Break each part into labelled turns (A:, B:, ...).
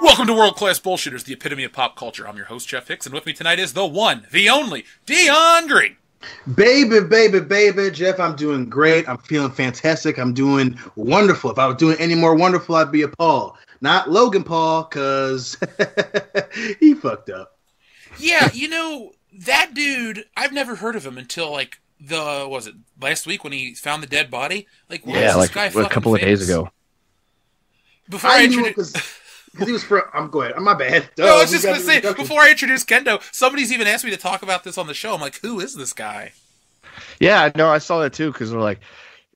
A: Welcome to World Class Bullshitters, the epitome of pop culture. I'm your host, Jeff Hicks, and with me tonight is the one, the only, Dion Green.
B: Baby, Jeff, I'm doing great. I'm feeling fantastic. I'm doing wonderful. If I was doing any more wonderful, I'd be a Paul. Not Logan Paul, because he fucked up.
A: Yeah, that dude, I've never heard of him until, last week when he found the dead body? Like, why is this guy fucking
C: a couple of days ago.
A: Before I introduce...
B: Because he was from... I'm going. My bad.
A: No, I was just going to say, before I introduce Kendo, somebody's even asked me to talk about this on the show. I'm like, who is this guy?
C: Yeah, no, I saw that too, because they're like,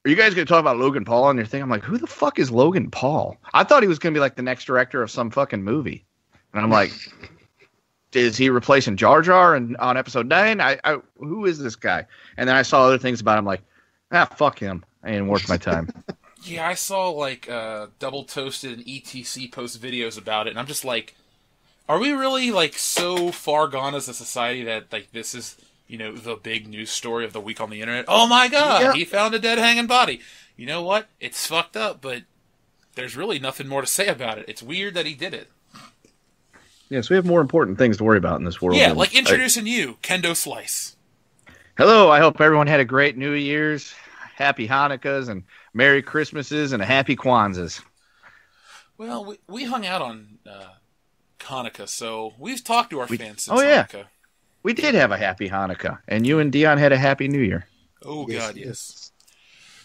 C: are you guys going to talk about Logan Paul on your thing? I'm like, who the fuck is Logan Paul? I thought he was going to be like the next director of some fucking movie. And I'm like, is he replacing Jar Jar on episode 9? Who is this guy? And then I saw other things about him, like, fuck him. I ain't worth my time.
A: Yeah, I saw, Double Toasted and ETC post videos about it, and I'm just like, are we really, so far gone as a society that, this is, the big news story of the week on the internet? Oh my god, yeah. He found a dead hanging body. You know what? It's fucked up, but there's really nothing more to say about it. It's weird that he did it.
C: Yes, we have more important things to worry about in this world.
A: Yeah, like introducing you, Kendo Slice.
C: Hello, I hope everyone had a great New Year's, happy Hanukkahs, and Merry Christmases, and a happy Kwanzas.
A: Well, we hung out on Hanukkah, so we've talked to our fans since Hanukkah.
C: We did have a happy Hanukkah, and you and Dion had a happy New Year.
A: Oh, yes, God, yes.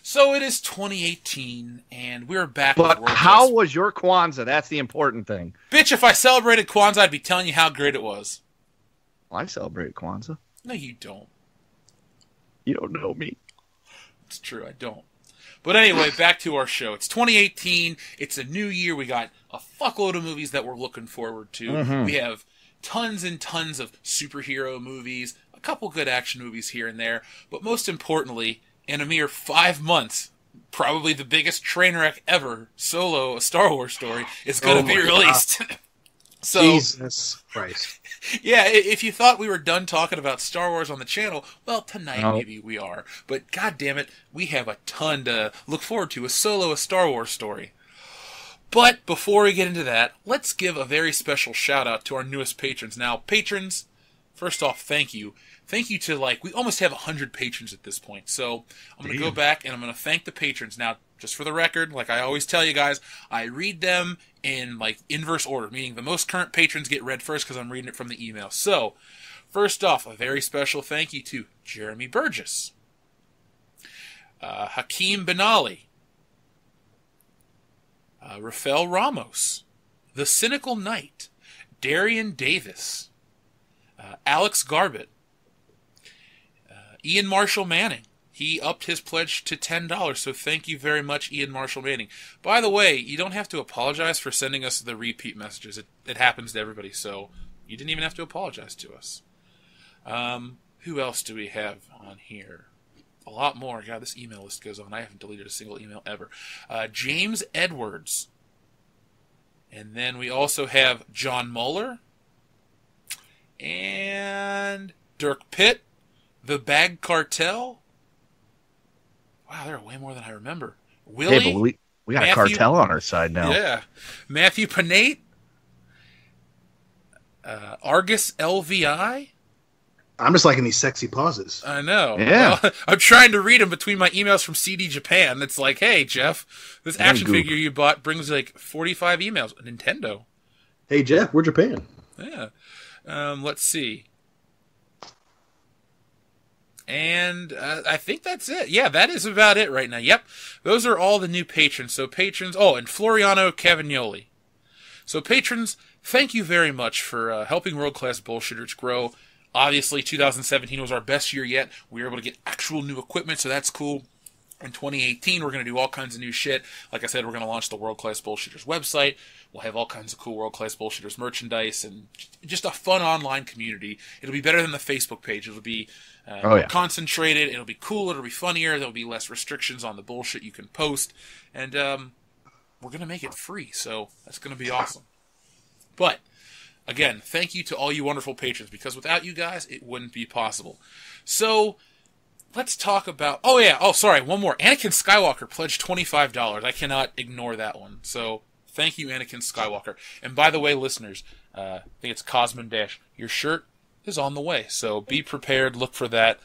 A: So it is 2018, and we're back.
C: But how was your Kwanzaa? That's the important thing.
A: Bitch, if I celebrated Kwanzaa, I'd be telling you how great it was.
C: Well, I celebrated Kwanzaa.
A: No, you don't.
C: You don't know me.
A: It's true, I don't. But anyway, back to our show. It's 2018. It's a new year. We got a fuckload of movies that we're looking forward to. Mm-hmm. We have tons and tons of superhero movies, a couple good action movies here and there. But most importantly, in a mere 5 months, probably the biggest train wreck ever, Solo, a Star Wars story, is going to be released. So,
B: Jesus Christ.
A: Yeah, if you thought we were done talking about Star Wars on the channel, well, tonight maybe we are. But god damn it, we have a ton to look forward to. A Solo, a Star Wars story. But before we get into that, let's give a very special shout out to our newest patrons. Now, patrons, first off, thank you. Thank you to, we almost have 100 patrons at this point. So I'm going to go back and I'm going to thank the patrons. Now, just for the record, like I always tell you guys, I read them in, inverse order, meaning the most current patrons get read first because I'm reading it from the email. So, first off, a very special thank you to Jeremy Burgess, Hakeem Benali, Rafael Ramos, The Cynical Knight, Darian Davis, Alex Garbett, Ian Marshall Manning. He upped his pledge to $10, so thank you very much, Ian Marshall Manning. By the way, you don't have to apologize for sending us the repeat messages. It happens to everybody, so you didn't even have to apologize to us. Who else do we have on here? A lot more. God, this email list goes on. I haven't deleted a single email ever. James Edwards. And then we also have John Muller. And Dirk Pitt. The Bag Cartel. Wow, there are way more than I remember. Willie?
C: Hey, but we got a cartel on our side now.
A: Yeah. Matthew Panate. Argus LVI.
B: I'm just liking these sexy pauses.
A: I know.
C: Yeah.
A: Well, I'm trying to read them between my emails from CD Japan. It's like, hey, Jeff, this action figure you bought brings 45 emails. Nintendo.
B: Hey, Jeff, we're Japan.
A: Yeah. Let's see. And I think that's it. Yeah, that is about it right now. Yep, those are all the new patrons. So patrons, and Floriano Cavagnoli. So patrons, thank you very much for helping World Class Bullshitters grow. Obviously, 2017 was our best year yet. We were able to get actual new equipment, so that's cool. In 2018, we're going to do all kinds of new shit. Like I said, we're going to launch the World Class Bullshitters website. We'll have all kinds of cool World Class Bullshitters merchandise and just a fun online community. It'll be better than the Facebook page. It'll be more concentrated. It'll be cool. It'll be funnier. There'll be less restrictions on the bullshit you can post. And we're going to make it free, so that's going to be awesome. But, again, thank you to all you wonderful patrons, because without you guys, it wouldn't be possible. So, let's talk about... one more. Anakin Skywalker pledged $25. I cannot ignore that one. So, Thank you, Anakin Skywalker. And by the way, listeners, I think it's Cosmin Dash. Your shirt is on the way, so be prepared. Look for that.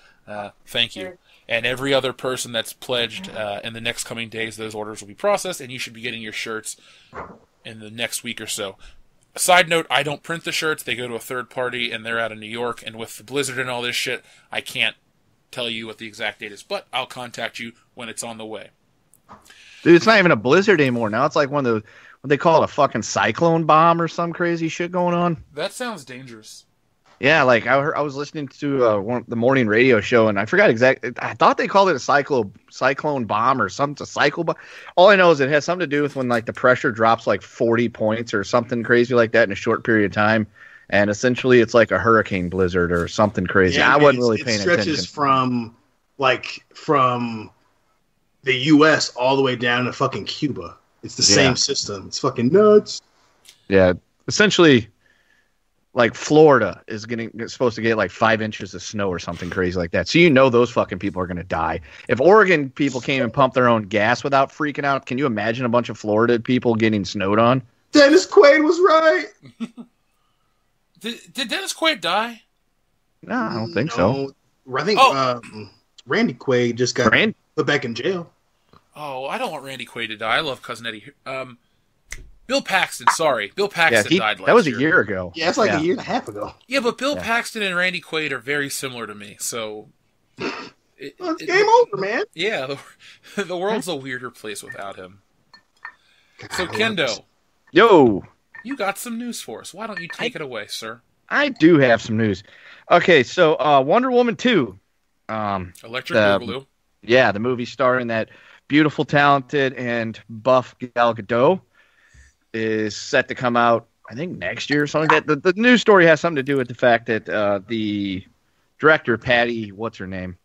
A: Thank you. And every other person that's pledged in the next coming days, those orders will be processed, and you should be getting your shirts in the next week or so. A side note, I don't print the shirts. They go to a third party, and they're out of New York. And with the blizzard and all this shit, I can't tell you what the exact date is, but I'll contact you when it's on the way.
C: Dude, it's not even a blizzard anymore. Now it's like one of those, what they call it, a fucking cyclone bomb or some crazy shit going on.
A: That sounds dangerous.
C: Yeah, like I was listening to the morning radio show, and I forgot exactly. I thought they called it a cyclone bomb or something. A cycle bomb. All I know is it has something to do with when like the pressure drops like 40 points or something crazy like that in a short period of time, and essentially it's like a hurricane blizzard or something crazy.
B: Yeah,
C: I wasn't really paying attention.
B: It stretches from the U.S. all the way down to fucking Cuba. It's the same system. It's fucking nuts.
C: Yeah, essentially. Like Florida is supposed to get like 5 inches of snow or something crazy like that. So you know those fucking people are going to die. If Oregon people came and pumped their own gas without freaking out, can you imagine a bunch of Florida people getting snowed on?
B: Dennis Quaid was right.
A: Did Dennis Quaid die?
C: No, I don't think so.
B: I think Randy Quaid just got put back in jail.
A: Oh, I don't want Randy Quaid to die. I love Cousin Eddie. Bill Paxton, sorry. Bill Paxton died last year.
C: That was a year ago.
B: Yeah, it's like a year and a half ago.
A: Yeah, but Bill Paxton and Randy Quaid are very similar to me, so...
B: it's game over, man.
A: Yeah, the world's a weirder place without him. So, Kendo.
C: Yo!
A: You got some news for us. Why don't you take it away, sir?
C: I do have some news. Okay, so Wonder Woman 2.
A: Electric Boogaloo.
C: Yeah, the movie starring that beautiful, talented, and buff Gal Gadot is set to come out, I think, next year or something like that. The news story has something to do with the fact that the director, Patty, what's her name,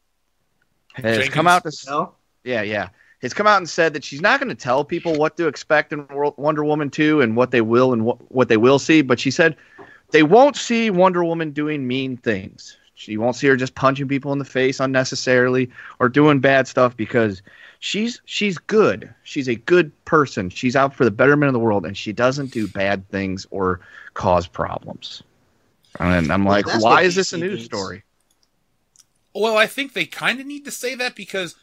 C: has come out to... Yeah. Has come out and said that she's not going to tell people what to expect in Wonder Woman 2 and what they will and what they will see, but she said they won't see Wonder Woman doing mean things. She won't see her just punching people in the face unnecessarily or doing bad stuff because... She's good. She's a good person. She's out for the betterment of the world, and she doesn't do bad things or cause problems. And I'm like, why is this a news story?
A: Well, I think they kind of need to say that because,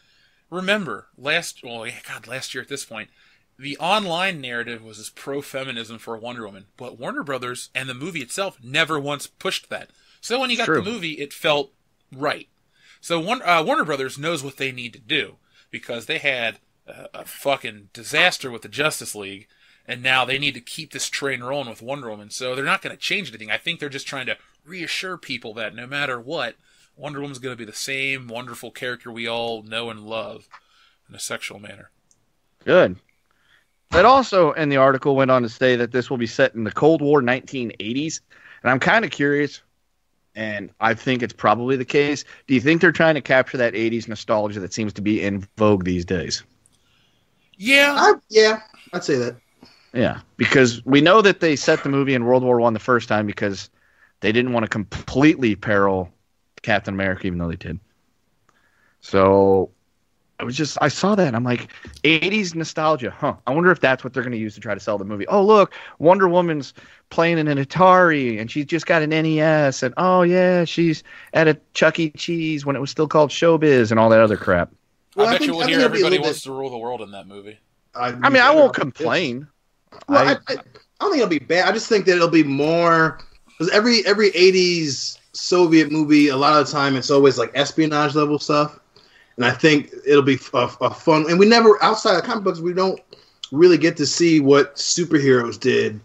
A: remember, last year at this point, the online narrative was as pro-feminism for Wonder Woman, but Warner Brothers and the movie itself never once pushed that. So when you got the movie, it felt right. So Warner Brothers knows what they need to do. Because they had a fucking disaster with the Justice League, and now they need to keep this train rolling with Wonder Woman, so they're not going to change anything. I think they're just trying to reassure people that no matter what, Wonder Woman's going to be the same wonderful character we all know and love in a sexual manner.
C: Good. But also, in the article, went on to say that this will be set in the Cold War 1980s, and I'm kind of curious... And I think it's probably the case. Do you think they're trying to capture that 80s nostalgia that seems to be in vogue these days?
A: Yeah.
B: I'd say that.
C: Yeah, because we know that they set the movie in World War I the first time because they didn't want to completely peril Captain America, even though they did. So I saw that and I'm like, 80s nostalgia, I wonder if that's what they're going to use to try to sell the movie. Oh, look, Wonder Woman's playing in an Atari and she's just got an NES and oh yeah, she's at a Chuck E. Cheese when it was still called Showbiz and all that other crap.
A: Well, I bet you will hear everybody wants to rule the world in that movie.
C: I won't complain.
B: Well, I don't think it'll be bad. I just think that it'll be more because every 80s Soviet movie, a lot of the time it's always like espionage level stuff. And I think it'll be a fun. And we never, outside of comic books, we don't really get to see what superheroes did,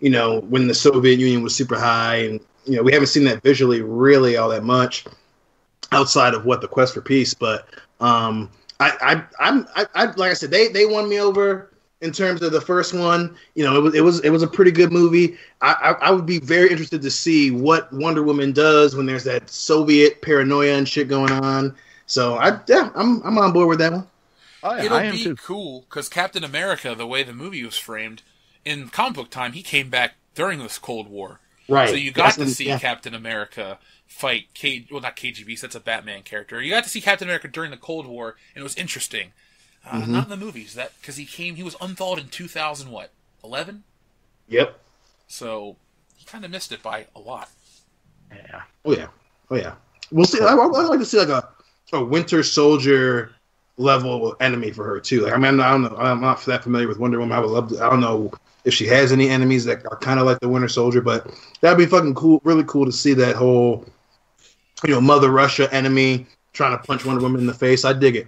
B: when the Soviet Union was super high. And, we haven't seen that visually really all that much outside of the Quest for Peace. But I'm like I said, they won me over in terms of the first one. It was a pretty good movie. I would be very interested to see what Wonder Woman does when there's that Soviet paranoia and shit going on. So I'm on board with that one.
A: Oh, yeah, it'll be cool because Captain America, the way the movie was framed, in comic book time, he came back during this Cold War.
B: Right.
A: So you got to see Captain America fight not KGB, that's a Batman character. You got to see Captain America during the Cold War, and it was interesting. Not in the movies, because he was unthawed in 2000 what? 11.
B: Yep.
A: So he kind of missed it by a lot.
C: Yeah.
B: Oh yeah. We'll see. I'd like to see like a Winter Soldier level enemy for her too. Like, I mean, I don't know. I'm not that familiar with Wonder Woman. I would love to. I don't know if she has any enemies that are kind of like the Winter Soldier, but that'd be fucking cool. Really cool to see that whole, Mother Russia enemy trying to punch Wonder Woman in the face. I dig it.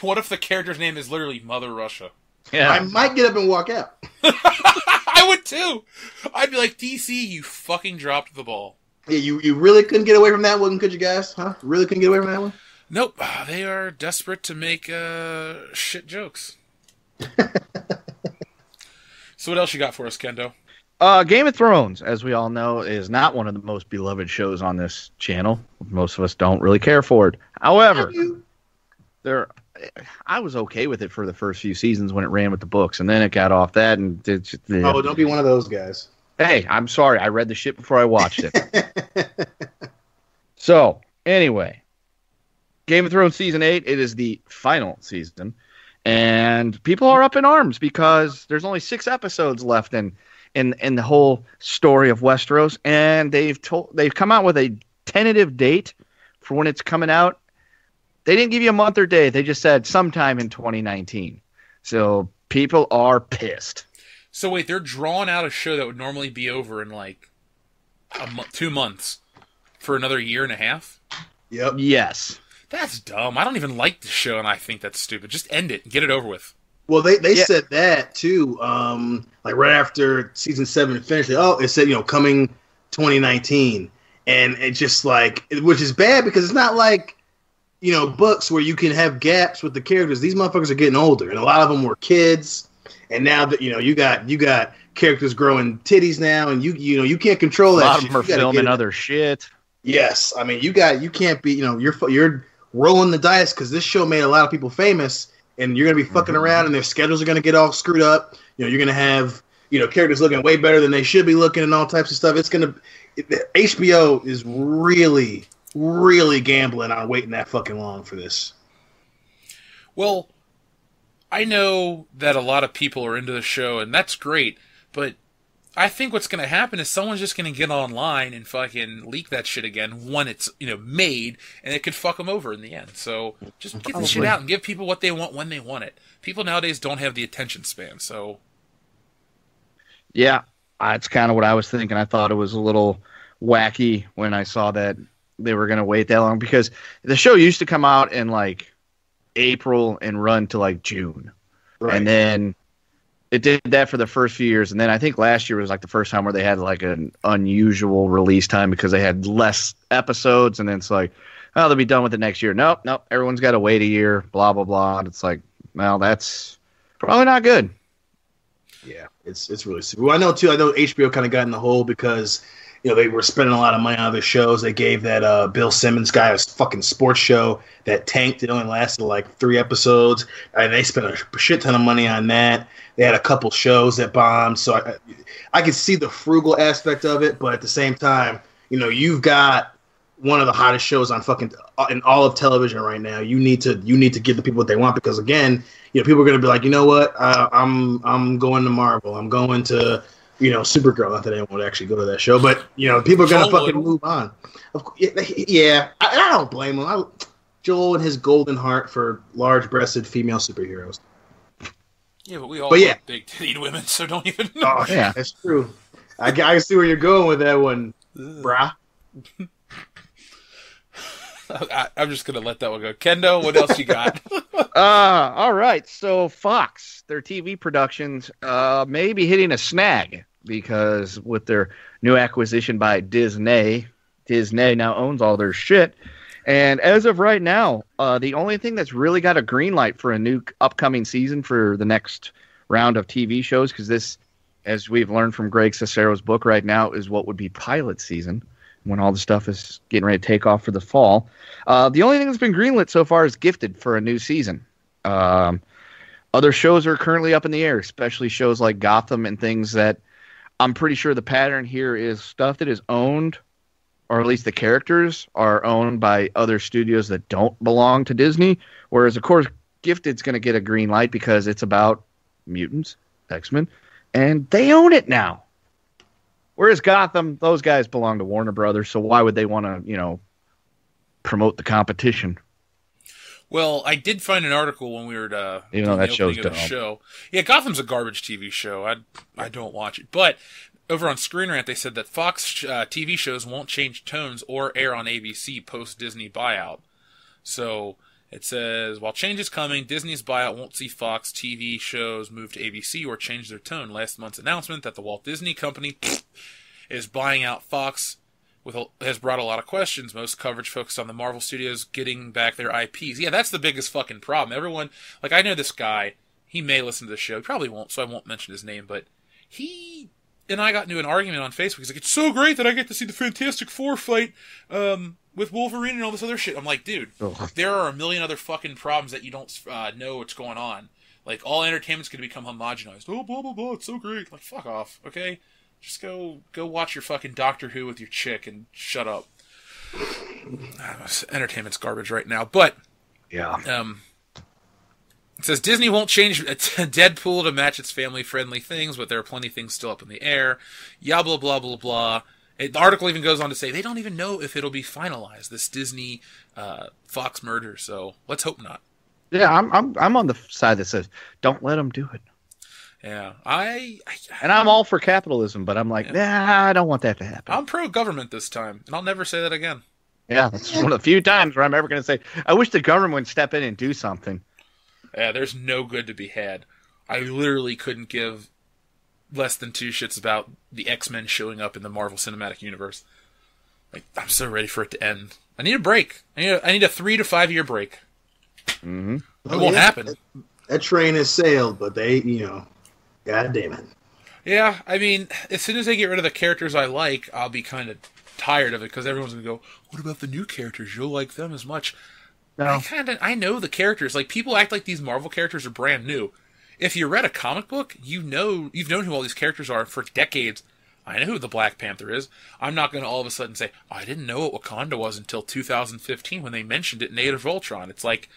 A: What if the character's name is literally Mother Russia?
C: Yeah.
B: I might get up and walk out.
A: I would too. I'd be like, DC, you fucking dropped the ball.
B: Yeah, you really couldn't get away from that one, could you guys? Huh? Really couldn't get away from that one?
A: Nope. They are desperate to make shit jokes. So what else you got for us, Kendo?
C: Game of Thrones, as we all know, is not one of the most beloved shows on this channel. Most of us don't really care for it. However, I was okay with it for the first few seasons when it ran with the books, and then it got off that. And
B: Oh, don't be one of those guys.
C: Hey, I'm sorry. I read the shit before I watched it. So, anyway, Game of Thrones Season 8, it is the final season. And people are up in arms because there's only 6 episodes left in the whole story of Westeros. And they've come out with a tentative date for when it's coming out. They didn't give you a month or day. They just said sometime in 2019. So people are pissed.
A: So wait, they're drawing out a show that would normally be over in like 2 months for another year and a half?
B: Yep.
C: Yes.
A: That's dumb. I don't even like the show, and I think that's stupid. Just end it and get it over with.
B: Well, they said that too. Like right after season 7 finished, it said coming 2019, and it's just like, which is bad because it's not like books where you can have gaps with the characters. These motherfuckers are getting older, and a lot of them were kids, and now that you got characters growing titties now, and you can't control that.
C: A lot of them are filming other shit.
B: Yes, I mean you can't be you're rolling the dice because this show made a lot of people famous, and you're gonna be fucking around, and their schedules are gonna get all screwed up. You're gonna have characters looking way better than they should be looking, and all types of stuff. HBO is really, really gambling on waiting that fucking long for this.
A: Well, I know that a lot of people are into the show, and that's great, but I think what's going to happen is someone's just going to get online and fucking leak that shit again when it's, made, and it could fuck them over in the end. So just get the shit out and give people what they want when they want it. People nowadays don't have the attention span, so...
C: Yeah, that's kind of what I was thinking. I thought it was a little wacky when I saw that they were going to wait that long, because the show used to come out in, like, April and run to, like, June. Right. And then... it did that for the first few years, and then I think last year was like the first time where they had like an unusual release time because they had less episodes, and then it's like, oh, they'll be done with it next year. Nope, everyone's got to wait a year, blah, blah, blah. And it's like, well, that's probably not good.
B: Yeah, it's really super. Well, I know HBO kind of got in the hole because, they were spending a lot of money on other shows. They gave that Bill Simmons guy a fucking sports show that tanked. It only lasted like 3 episodes, and they spent a shit ton of money on that. They had a couple shows that bombed, so I could see the frugal aspect of it, but at the same time, you've got one of the hottest shows on fucking in all of television right now. You need to give the people what they want, because again, people are going to be like, you know what, I'm going to Marvel, I'm going to Supergirl. Not that anyone would actually go to that show, but people are going to fucking move on. Yeah, I don't blame him. Joel and his golden heart for large-breasted female superheroes.
A: Yeah, but we all love big-titted women, so don't even...
B: Oh, yeah, that's true. I see where you're going with that one, brah.
A: I'm just going to let that one go. Kendo, what else you got?
C: All right, so Fox, their TV productions may be hitting a snag, because with their new acquisition by Disney now owns all their shit. And as of right now, the only thing that's really got a green light for a new upcoming season for the next round of TV shows, because this, as we've learned from Greg Cicero's book right now, is what would be pilot season, when all the stuff is getting ready to take off for the fall. The only thing that's been greenlit so far is Gifted for a new season. Other shows are currently up in the air, especially shows like Gotham and things that I'm pretty sure the pattern here is stuff that is owned, or at least the characters are owned by other studios that don't belong to Disney. Whereas, of course, Gifted's going to get a green light because it's about mutants, X-Men, and they own it now. Whereas Gotham, those guys belong to Warner Brothers, so why would they want to, promote the competition?
A: Well, I did find an article when we were doing
C: that
A: the
C: show's
A: opening of the show. Yeah, Gotham's a garbage TV show. I don't watch it. But over on Screen Rant, they said that Fox TV shows won't change tones or air on ABC post-Disney buyout. So it says, while change is coming, Disney's buyout won't see Fox TV shows move to ABC or change their tone. Last month's announcement that the Walt Disney Company is buying out Fox has brought a lot of questions. Most coverage focused on the Marvel Studios getting back their IPs. Yeah, that's the biggest fucking problem. Everyone, I know this guy, he may listen to the show, he probably won't, so I won't mention his name, but he and I got into an argument on Facebook. He's like, it's so great that I get to see the Fantastic Four fight with Wolverine and all this other shit. I'm like, dude, there are a million other fucking problems that you don't know what's going on. Like, all entertainment's going to become homogenized. Oh, blah, blah, blah, it's so great. Like, fuck off, okay? Just go watch your fucking Doctor Who with your chick and shut up. Entertainment's garbage right now. But,
C: yeah.
A: It says Disney won't change Deadpool to match its family-friendly things, but there are plenty of things still up in the air. Yeah, blah, blah, blah, blah. The article even goes on to say they don't even know if it'll be finalized, this Disney Fox merger, so let's hope not.
C: Yeah, I'm on the side that says, don't let them do it.
A: Yeah,
C: and I'm all for capitalism, but I'm like, nah, I don't want that to happen.
A: I'm pro-government this time, and I'll never say that again.
C: Yeah, that's one of the few times where I'm ever going to say, I wish the government would step in and do something.
A: Yeah, there's no good to be had. I literally couldn't give less than two shits about the X-Men showing up in the Marvel Cinematic Universe. Like, I'm so ready for it to end. I need a break. I need a 3 to 5 year break.
C: Mm-hmm.
A: It won't happen.
B: That train has sailed, but they, God damn it.
A: Yeah, I mean, as soon as they get rid of the characters I like, I'll be kind of tired of it, because everyone's going to go, what about the new characters? You'll like them as much. No. I know the characters. Like, people act like these Marvel characters are brand new. If you read a comic book, you've known who all these characters are for decades. I know who the Black Panther is. I'm not going to all of a sudden say, I didn't know what Wakanda was until 2015 when they mentioned it in Age of Ultron. It's like,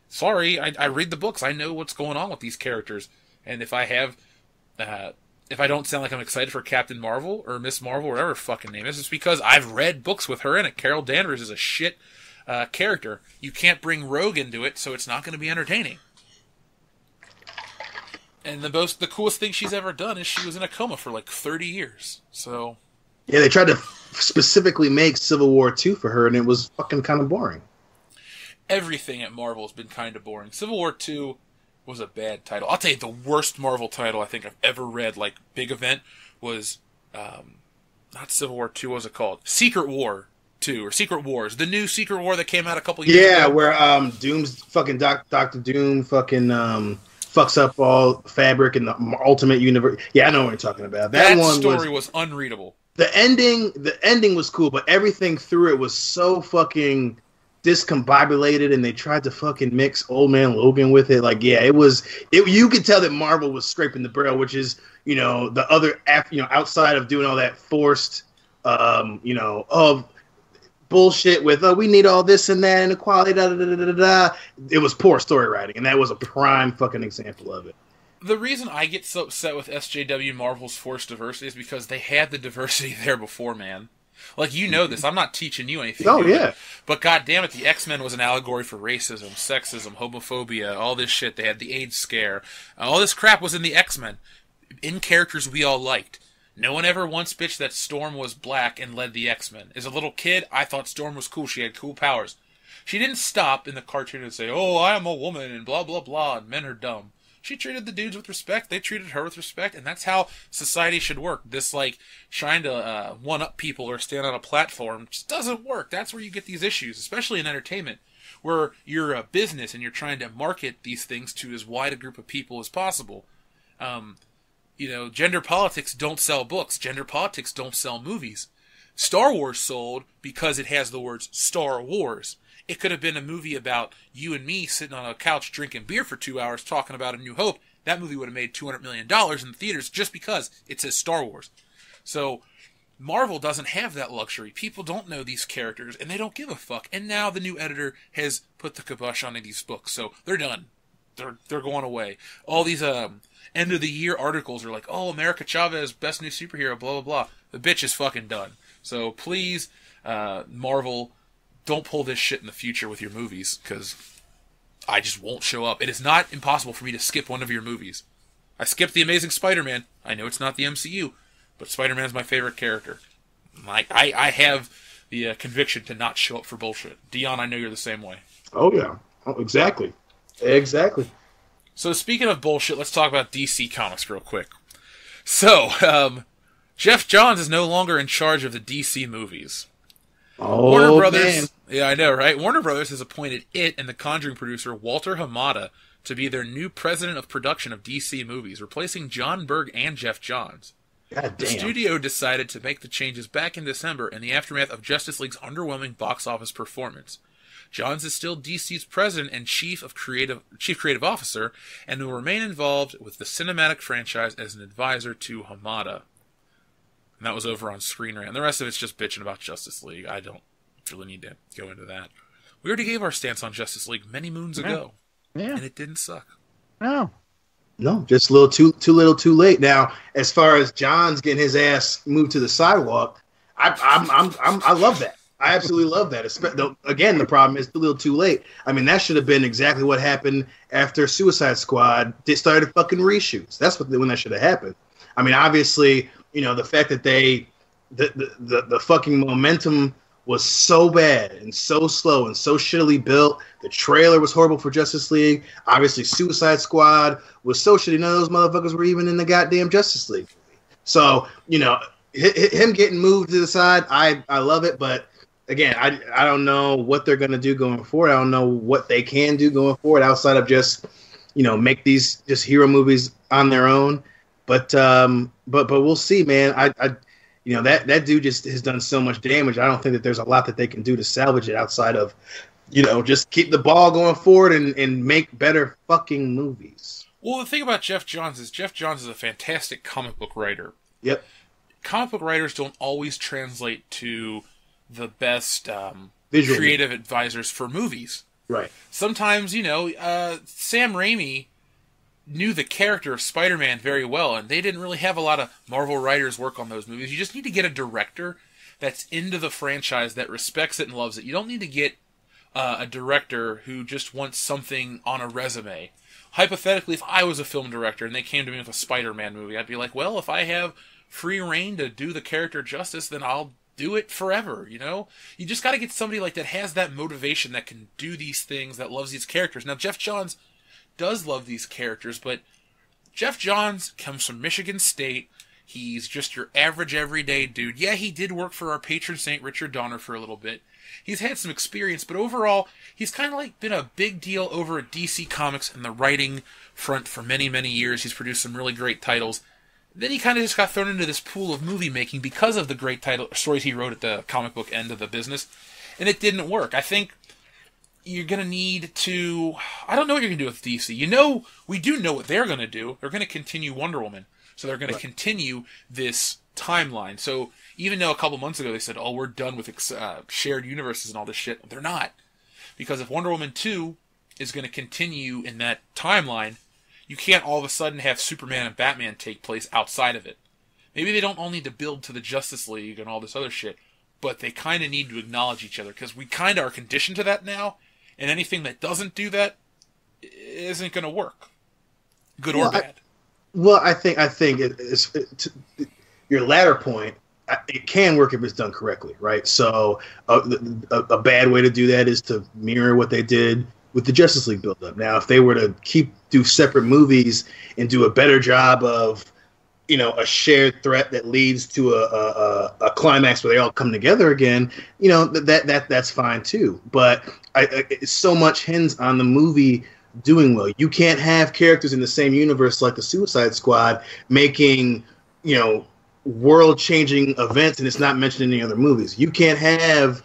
A: sorry, I read the books. I know what's going on with these characters. And if I don't sound like I'm excited for Captain Marvel or Miss Marvel or whatever her fucking name is, it's because I've read books with her in it. Carol Danvers is a shit character. You can't bring Rogue into it, so it's not going to be entertaining. And the coolest thing she's ever done is she was in a coma for like 30 years. So
B: yeah, they tried to specifically make Civil War 2 for her, and it was fucking kind of boring.
A: Everything at Marvel has been kind of boring. Civil War 2 was a bad title. I'll tell you, the worst Marvel title I think I've ever read, like big event, was not Civil War 2. What was it called? Secret War 2 or Secret Wars, the new Secret War that came out a couple years ago.
B: Yeah, where Doom's fucking Doctor Doom fucking fucks up all fabric in the Ultimate Universe. Yeah, I know what you're talking about.
A: That one story was unreadable.
B: The ending was cool, but everything through it was so fucking discombobulated, and they tried to fucking mix Old Man Logan with it. Like, yeah, you could tell that Marvel was scraping the barrel, which is, the other, outside of doing all that forced, of bullshit with, we need all this and that and equality, da da da da da. It was poor story writing, and that was a prime fucking example of it.
A: The reason I get so upset with SJW Marvel's forced diversity is because they had the diversity there before, man. Like, this. I'm not teaching you anything.
B: Oh, yeah.
A: But goddammit, the X-Men was an allegory for racism, sexism, homophobia, all this shit. They had the AIDS scare. All this crap was in the X-Men. In characters we all liked. No one ever once bitched that Storm was black and led the X-Men. As a little kid, I thought Storm was cool. She had cool powers. She didn't stop in the cartoon and say, oh, I am a woman, and blah, blah, blah, and men are dumb. She treated the dudes with respect. They treated her with respect, and that's how society should work. This, trying to one-up people or stand on a platform just doesn't work. That's where you get these issues, especially in entertainment, where you're a business and you're trying to market these things to as wide a group of people as possible. Gender politics don't sell books. Gender politics don't sell movies. Star Wars sold because it has the words Star Wars. It could have been a movie about you and me sitting on a couch drinking beer for 2 hours talking about A New Hope. That movie would have made $200 million in the theaters just because it says Star Wars. So Marvel doesn't have that luxury. People don't know these characters, and they don't give a fuck. And now the new editor has put the kibosh on these books, so they're done. they're going away. All these end of the year articles are like, oh, America Chavez, best new superhero, blah blah blah. The bitch is fucking done. So please, Marvel, don't pull this shit in the future with your movies, because I just won't show up. It is not impossible for me to skip one of your movies. I skipped The Amazing Spider-Man. I know it's not the MCU, but Spider-Man's my favorite character. I have the conviction to not show up for bullshit. Dion, I know you're the same way.
B: Oh, yeah. Oh, exactly. Exactly.
A: So speaking of bullshit, let's talk about DC Comics real quick. So, Jeff Johns is no longer in charge of the DC movies.
B: Oh,
A: Warner Brothers,
B: man.
A: Yeah, I know, right? Warner Brothers has appointed It and The Conjuring producer Walter Hamada to be their new president of production of DC movies, replacing John Berg and Jeff Johns.
B: God
A: The
B: damn.
A: studio decided to make the changes back in December in the aftermath of Justice League's underwhelming box office performance. Johns is still DC's president and chief creative officer, and will remain involved with the cinematic franchise as an advisor to Hamada. And that was over on Screen Rant. The rest of it's just bitching about Justice League. I don't really need to go into that. We already gave our stance on Justice League many moons ago.
C: Yeah.
A: And it didn't suck.
C: No.
B: No, just a little too little, too late. Now, as far as John's getting his ass moved to the sidewalk, I love that. I absolutely love that. Again, the problem is too little, too late. I mean, that should have been exactly what happened after Suicide Squad started fucking reshoots. That's when that should have happened. I mean, obviously, you know, the fact that the fucking momentum was so bad and so slow and so shittily built. The trailer was horrible for Justice League. Obviously, Suicide Squad was so shitty. None of those motherfuckers were even in the goddamn Justice League movie. So, you know, him getting moved to the side, I love it. But again, I don't know what they're going to do going forward. I don't know what they can do going forward outside of just, you know, make these just hero movies on their own. But we'll see, man. You know, that dude just has done so much damage. I don't think that there's a lot that they can do to salvage it outside of, you know, just keep the ball going forward and make better fucking movies.
A: Well, the thing about Jeff Johns is a fantastic comic book writer.
B: Yep.
A: Comic book writers don't always translate to the best
B: Visual.
A: creative advisors for movies.
B: Right.
A: Sometimes, you know, Sam Raimi knew the character of Spider-Man very well, and they didn't really have a lot of Marvel writers work on those movies. You just need to get a director that's into the franchise, that respects it and loves it. You don't need to get a director who just wants something on a resume. Hypothetically, if I was a film director and they came to me with a Spider-Man movie, I'd be like, well, if I have free reign to do the character justice, then I'll do it forever, you know? You just got to get somebody like that has that motivation, that can do these things, that loves these characters. Now, Jeff Johns does love these characters, but Jeff Johns comes from Michigan State. He's just your average, everyday dude. Yeah, he did work for our patron saint, Richard Donner, for a little bit. He's had some experience, but overall, he's kind of like been a big deal over at DC Comics and the writing front for many, many years. He's produced some really great titles. Then he kind of just got thrown into this pool of movie making because of the great stories he wrote at the comic book end of the business, and it didn't work. I think you're going to need to... I don't know what you're going to do with DC. You know, we do know what they're going to do. They're going to continue Wonder Woman. So they're going to continue this timeline. So even though a couple months ago they said, oh, we're done with shared universes and all this shit, they're not. Because if Wonder Woman 2 is going to continue in that timeline, you can't all of a sudden have Superman and Batman take place outside of it. Maybe they don't all need to build to the Justice League and all this other shit, but they kind of need to acknowledge each other, because we kind of are conditioned to that now. And anything that doesn't do that isn't going to work, good or bad.
B: I think your latter point, it can work if it's done correctly, right? So a bad way to do that is to mirror what they did with the Justice League build-up. Now, if they were to do separate movies and do a better job of, you know, a shared threat that leads to a climax where they all come together again, you know, that's fine too. But so much hinges on the movie doing well. You can't have characters in the same universe like the Suicide Squad making, you know, world-changing events and it's not mentioned in any other movies. You can't have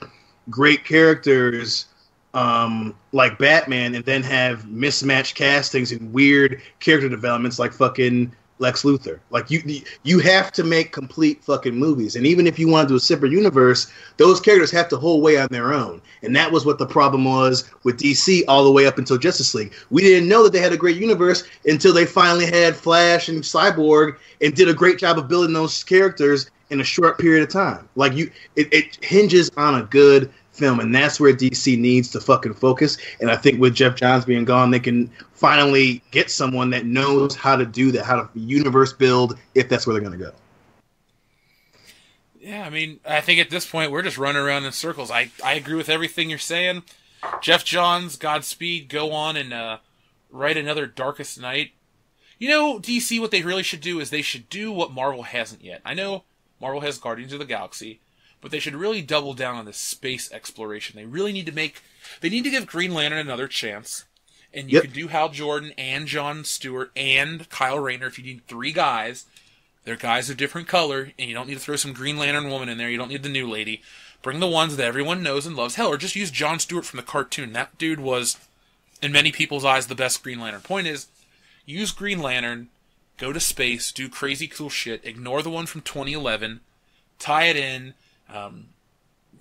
B: great characters like Batman and then have mismatched castings and weird character developments like fucking Lex Luthor. Like you have to make complete fucking movies, and even if you want to do a separate universe, those characters have to hold weight on their own. And that was what the problem was with DC all the way up until Justice League. We didn't know that they had a great universe until they finally had Flash and Cyborg and did a great job of building those characters in a short period of time. Like it hinges on a good film, and that's where DC needs to fucking focus. And I think with Jeff Johns being gone, they can finally get someone that knows how to do that, how to universe build, if that's where they're going to go.
A: Yeah, I mean, I think at this point we're just running around in circles. I agree with everything you're saying. Jeff Johns, Godspeed, go on and write another Darkest Night. You know, DC, what they really should do is they should do what Marvel hasn't yet. I know Marvel has Guardians of the Galaxy, but they should really double down on the space exploration. They really need to give Green Lantern another chance. And you could do Hal Jordan and Jon Stewart and Kyle Rayner if you need 3 guys. They're guys of different color, and you don't need to throw some Green Lantern woman in there. You don't need the new lady. Bring the ones that everyone knows and loves. Hell, or just use Jon Stewart from the cartoon. That dude was, in many people's eyes, the best Green Lantern. Point is, use Green Lantern, go to space, do crazy cool shit, ignore the one from 2011, tie it in,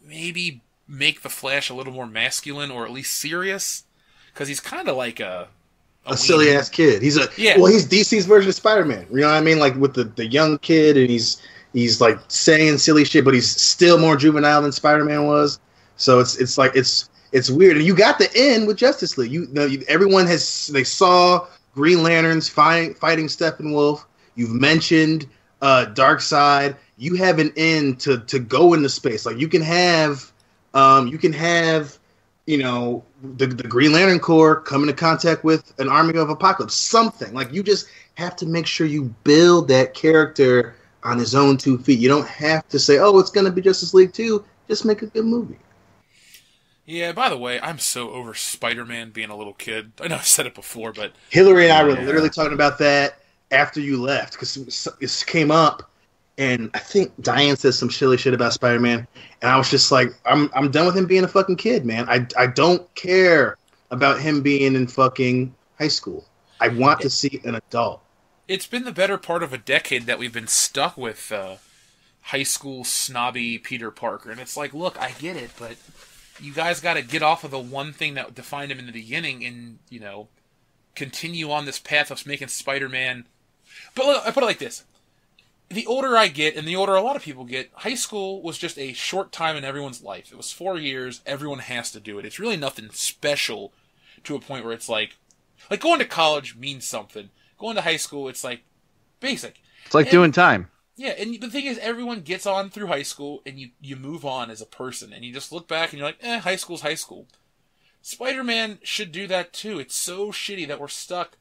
A: maybe make the Flash a little more masculine or at least serious, because he's kind of like a
B: silly ass kid. He's DC's version of Spider-Man. You know what I mean? Like with the young kid, and he's like saying silly shit, but he's still more juvenile than Spider-Man was. So it's like it's weird. And you got the end with Justice League. Everyone they saw Green Lanterns fighting Steppenwolf. You've mentioned Darkseid. You have an end to go into space. Like you can have the Green Lantern Corps come into contact with an army of Apocalypse. Something. Like you just have to make sure you build that character on his own 2 feet. You don't have to say, oh, it's going to be Justice League 2. Just make a good movie.
A: Yeah, by the way, I'm so over Spider-Man being a little kid. I know I've said it before, but
B: Hillary and I were literally talking about that after you left, because it came up, and I think Diane said some silly shit about Spider-Man, and I was just like, I'm done with him being a fucking kid, man. I don't care about him being in fucking high school. I want to see an adult.
A: It's been the better part of a decade that we've been stuck with high school snobby Peter Parker, and it's like, look, I get it, but you guys got to get off of the one thing that defined him in the beginning and, continue on this path of making Spider-Man. But look, I put it like this. The older I get, and the older a lot of people get, high school was just a short time in everyone's life. It was 4 years. Everyone has to do it. It's really nothing special to a point where it's like going to college means something. Going to high school, it's like basic.
C: It's like doing time.
A: Yeah, and the thing is, everyone gets on through high school, and you move on as a person, and you just look back, and you're like, high school's high school. Spider-Man should do that, too. It's so shitty that we're stuck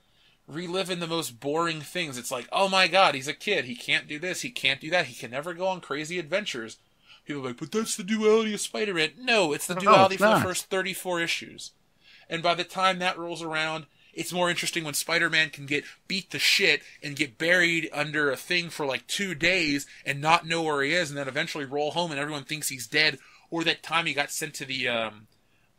A: reliving the most boring things. It's like, oh my god, he's a kid. He can't do this. He can't do that. He can never go on crazy adventures. People are like, but that's the duality of Spider-Man. No, it's the duality for the first 34 issues. And by the time that rolls around, it's more interesting when Spider-Man can get beat to shit and get buried under a thing for like 2 days and not know where he is, and then eventually roll home and everyone thinks he's dead. Or that time he got sent to the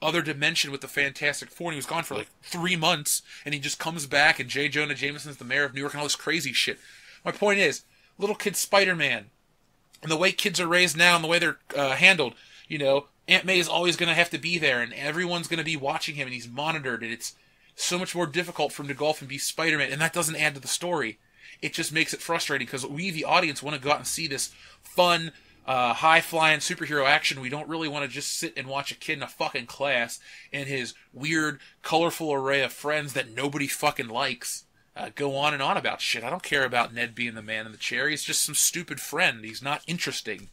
A: other dimension with the Fantastic Four, and he was gone for like 3 months, and he just comes back, and J. Jonah Jameson's the mayor of New York and all this crazy shit. My point is, little kid Spider-Man, and the way kids are raised now and the way they're handled, Aunt May is always going to have to be there, and everyone's going to be watching him, and he's monitored, and it's so much more difficult for him to go off and be Spider-Man, and that doesn't add to the story. It just makes it frustrating, because we, the audience, want to go out and see this fun, high-flying superhero action. We don't really want to just sit and watch a kid in a fucking class and his weird, colorful array of friends that nobody fucking likes go on and on about shit. I don't care about Ned being the man in the chair. He's just some stupid friend. He's not interesting.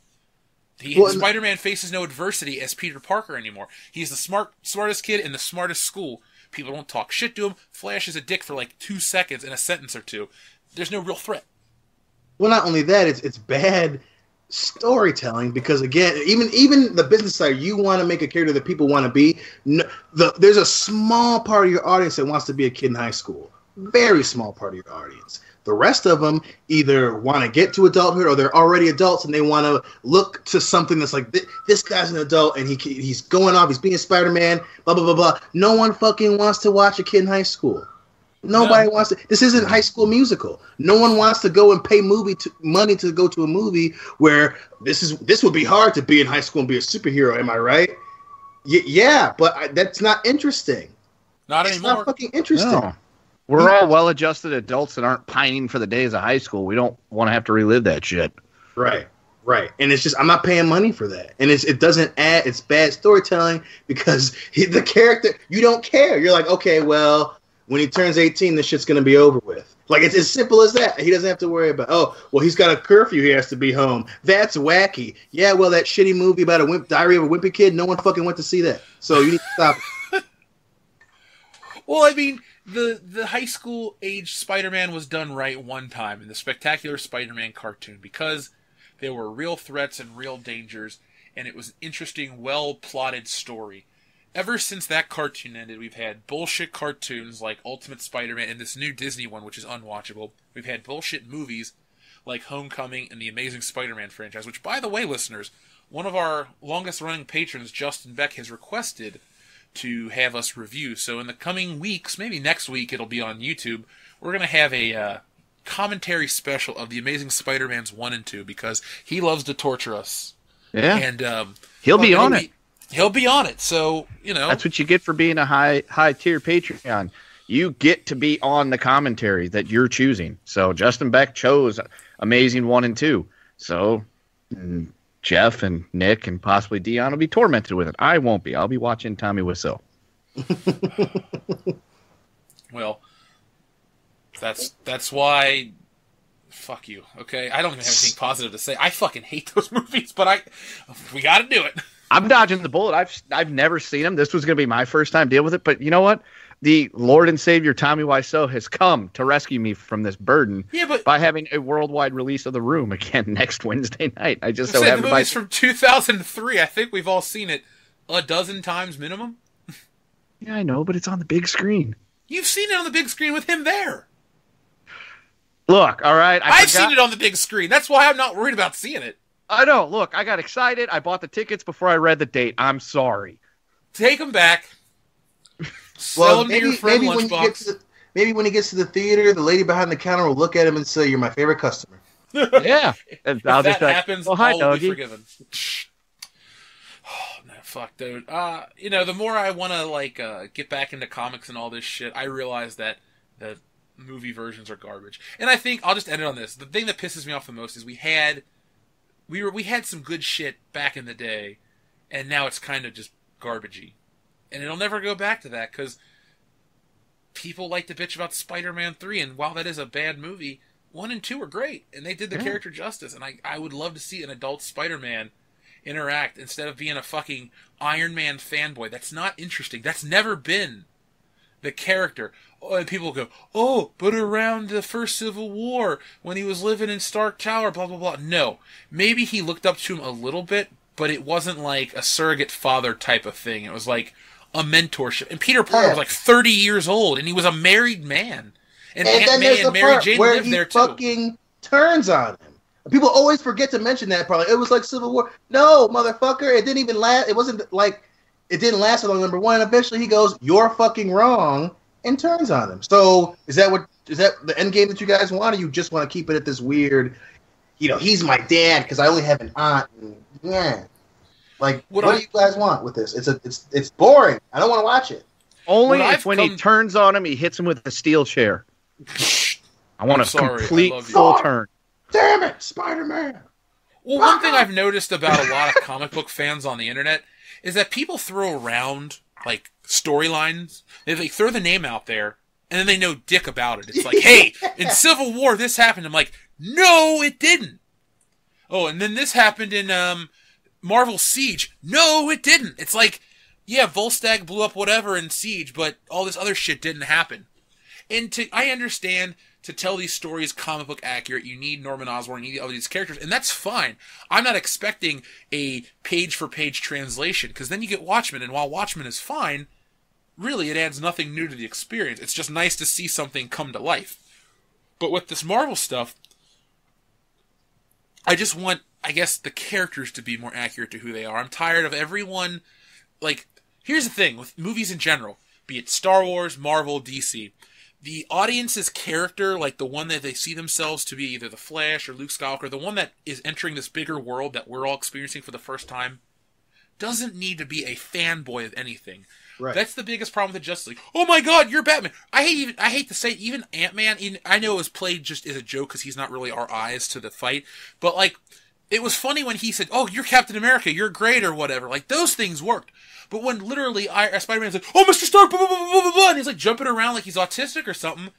A: Spider-Man faces no adversity as Peter Parker anymore. He's the smartest kid in the smartest school. People don't talk shit to him. Flash is a dick for like 2 seconds in a sentence or two. There's no real threat.
B: Well, not only that, it's bad storytelling, because again, even the business side, you want to make a character that people want to be. There's a small part of your audience that wants to be a kid in high school. Very small part of your audience. The rest of them either want to get to adulthood, or they're already adults and they want to look to something that's like, this guy's an adult and he's going off, he's being Spider-Man, blah, blah, blah, blah. No one fucking wants to watch a kid in high school. Nobody wants to. This isn't High School Musical. No one wants to go and pay money to go to a movie where this would be hard to be in high school and be a superhero. Am I right? Yeah, but that's not interesting.
A: Not anymore. It's
B: not fucking interesting. No.
C: We're all well-adjusted adults that aren't pining for the days of high school. We don't want to have to relive that shit.
B: Right. And it's just, I'm not paying money for that. And it doesn't add, it's bad storytelling because the character, you don't care. You're like, okay, well, when he turns 18, this shit's going to be over with. Like, it's as simple as that. He doesn't have to worry about, oh, well, he's got a curfew. He has to be home. That's wacky. Yeah, well, that shitty movie about Diary of a Wimpy Kid, no one fucking went to see that. So you need to stop it.
A: Well, I mean, the high school age Spider-Man was done right one time in the Spectacular Spider-Man cartoon because there were real threats and real dangers, and it was an interesting, well-plotted story. Ever since that cartoon ended, we've had bullshit cartoons like Ultimate Spider-Man and this new Disney one, which is unwatchable. We've had bullshit movies like Homecoming and the Amazing Spider-Man franchise, which, by the way, listeners, one of our longest-running patrons, Justin Beck, has requested to have us review. So in the coming weeks, maybe next week it'll be on YouTube, we're going to have a commentary special of the Amazing Spider-Mans 1 and 2 because he loves to torture us.
C: Yeah.
A: And
C: he'll be on it.
A: He'll be on it. So, you know.
C: That's what you get for being a high tier Patreon. You get to be on the commentary that you're choosing. So Justin Beck chose Amazing 1 and 2. So Jeff and Nick and possibly Dion will be tormented with it. I won't be. I'll be watching Tommy Wiseau.
A: Well, that's why. Fuck you. Okay, I don't even have anything positive to say. I fucking hate those movies, but we got to do it.
C: I'm dodging the bullet. I've never seen them. This was going to be my first time dealing with it, but you know what? The Lord and Savior Tommy Wiseau has come to rescue me from this burden by having a worldwide release of The Room again next Wednesday night. I just don't have
A: the movie's from 2003. I think we've all seen it a dozen times minimum.
C: Yeah, I know, but it's on the big screen.
A: You've seen it on the big screen with him there.
C: Look, all right.
A: I've seen it on the big screen. That's why I'm not worried about seeing it.
C: I know. Look, I got excited. I bought the tickets before I read the date. I'm sorry.
A: Take them back. Sell them to your friend Lunchbox.
B: Maybe when he gets to the theater, the lady behind the counter will look at him and say, "You're my favorite customer."
C: Yeah.
A: If that happens,
C: hi,
A: all will be forgiven. Oh, no, fuck, dude. The more I want to get back into comics and all this shit, I realize that the movie versions are garbage. And I think I'll just end it on this. The thing that pisses me off the most is we had some good shit back in the day, and now it's kind of just garbagey. And it'll never go back to that, because people like to bitch about Spider-Man 3, and while that is a bad movie, 1 and 2 are great, and they did the character justice, and I would love to see an adult Spider-Man interact instead of being a fucking Iron Man fanboy. That's not interesting. That's never been the character. Oh, and people go, oh, but around the first Civil War, when he was living in Stark Tower, blah, blah, blah. No. Maybe he looked up to him a little bit, but it wasn't like a surrogate father type of thing. It was like a mentorship. And Peter Parker was like 30 years old, and he was a married man. And Aunt May and Mary Jane lived there too.
B: Fucking turns on him. People always forget to mention that part. It was like Civil War. No, motherfucker, it didn't even last. It wasn't like it didn't last so long. Number one, eventually he goes, "You're fucking wrong," and turns on him. So is that the end game that you guys want, or you just want to keep it at this weird? He's my dad because I only have an aunt. And, like, what do you guys want with this? It's boring. I don't want to watch it.
C: Only when he turns on him, he hits him with a steel chair. I want a complete full turn.
B: Damn it, Spider-Man!
A: Well, one thing I've noticed about a lot of comic book fans on the internet is that people throw around, like, storylines. They throw the name out there, and then they know dick about it. It's like, hey, in Civil War, this happened. I'm like, no, it didn't. Oh, and then this happened in Marvel Siege. No, it didn't. It's like, yeah, Volstagg blew up whatever in Siege, but all this other shit didn't happen. And I understand, to tell these stories comic book accurate, you need Norman Osborn, you need all these characters, and that's fine. I'm not expecting a page-for-page translation, because then you get Watchmen, and while Watchmen is fine, really it adds nothing new to the experience. It's just nice to see something come to life. But with this Marvel stuff, I just want, I guess, the characters to be more accurate to who they are. I'm tired of everyone, like, here's the thing, with movies in general, be it Star Wars, Marvel, DC, the audience's character, like the one that they see themselves to be either the Flash or Luke Skywalker, the one that is entering this bigger world that we're all experiencing for the first time, doesn't need to be a fanboy of anything.
B: Right.
A: That's the biggest problem with the Justice League. Oh my God, you're Batman! I hate to say it, even Ant-Man. I know it was played just as a joke because he's not really our eyes to the fight, but like it was funny when he said, "Oh, you're Captain America, you're great," or whatever. Like those things worked. But when literally Spider-Man's like, "Oh, Mr. Stark," blah, blah, blah, blah, blah, blah, and he's like jumping around like he's autistic or something,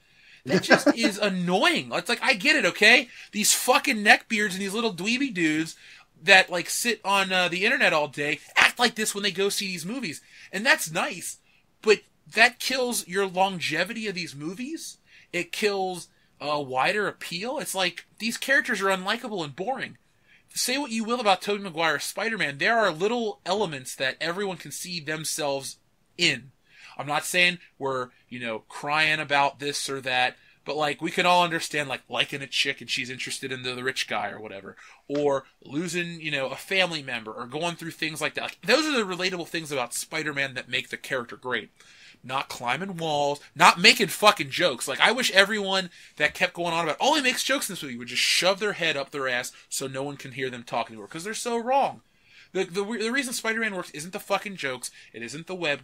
A: that just is annoying. It's like, I get it, okay? These fucking neckbeards and these little dweeby dudes that like sit on the internet all day act like this when they go see these movies. And that's nice, but that kills your longevity of these movies. It kills a wider appeal. It's like, these characters are unlikable and boring. Say what you will about Tobey Maguire's Spider-Man, there are little elements that everyone can see themselves in. I'm not saying we're, crying about this or that, but like we can all understand like liking a chick and she's interested in the rich guy or whatever, or losing, a family member or going through things like that. Like, those are the relatable things about Spider-Man that make the character great. Not climbing walls, not making fucking jokes. Like, I wish everyone that kept going on about, oh, he makes jokes in this movie, would just shove their head up their ass so no one can hear them talking to her, because they're so wrong. The reason Spider-Man works isn't the fucking jokes, it isn't the web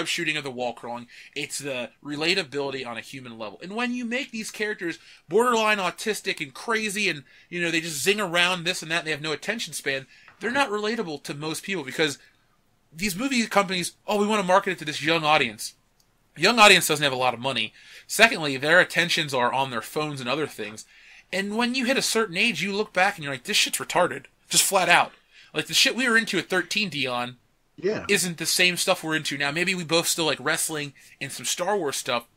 A: shooting of the wall crawling, it's the relatability on a human level. And when you make these characters borderline autistic and crazy and, they just zing around this and that and they have no attention span, they're not relatable to most people, because these movie companies, we want to market it to this young audience. The young audience doesn't have a lot of money. Secondly, their attentions are on their phones and other things. And when you hit a certain age, you look back and you're like, this shit's retarded. Just flat out. Like, the shit we were into at 13, Dion, isn't the same stuff we're into now. Maybe we both still like wrestling and some Star Wars stuff,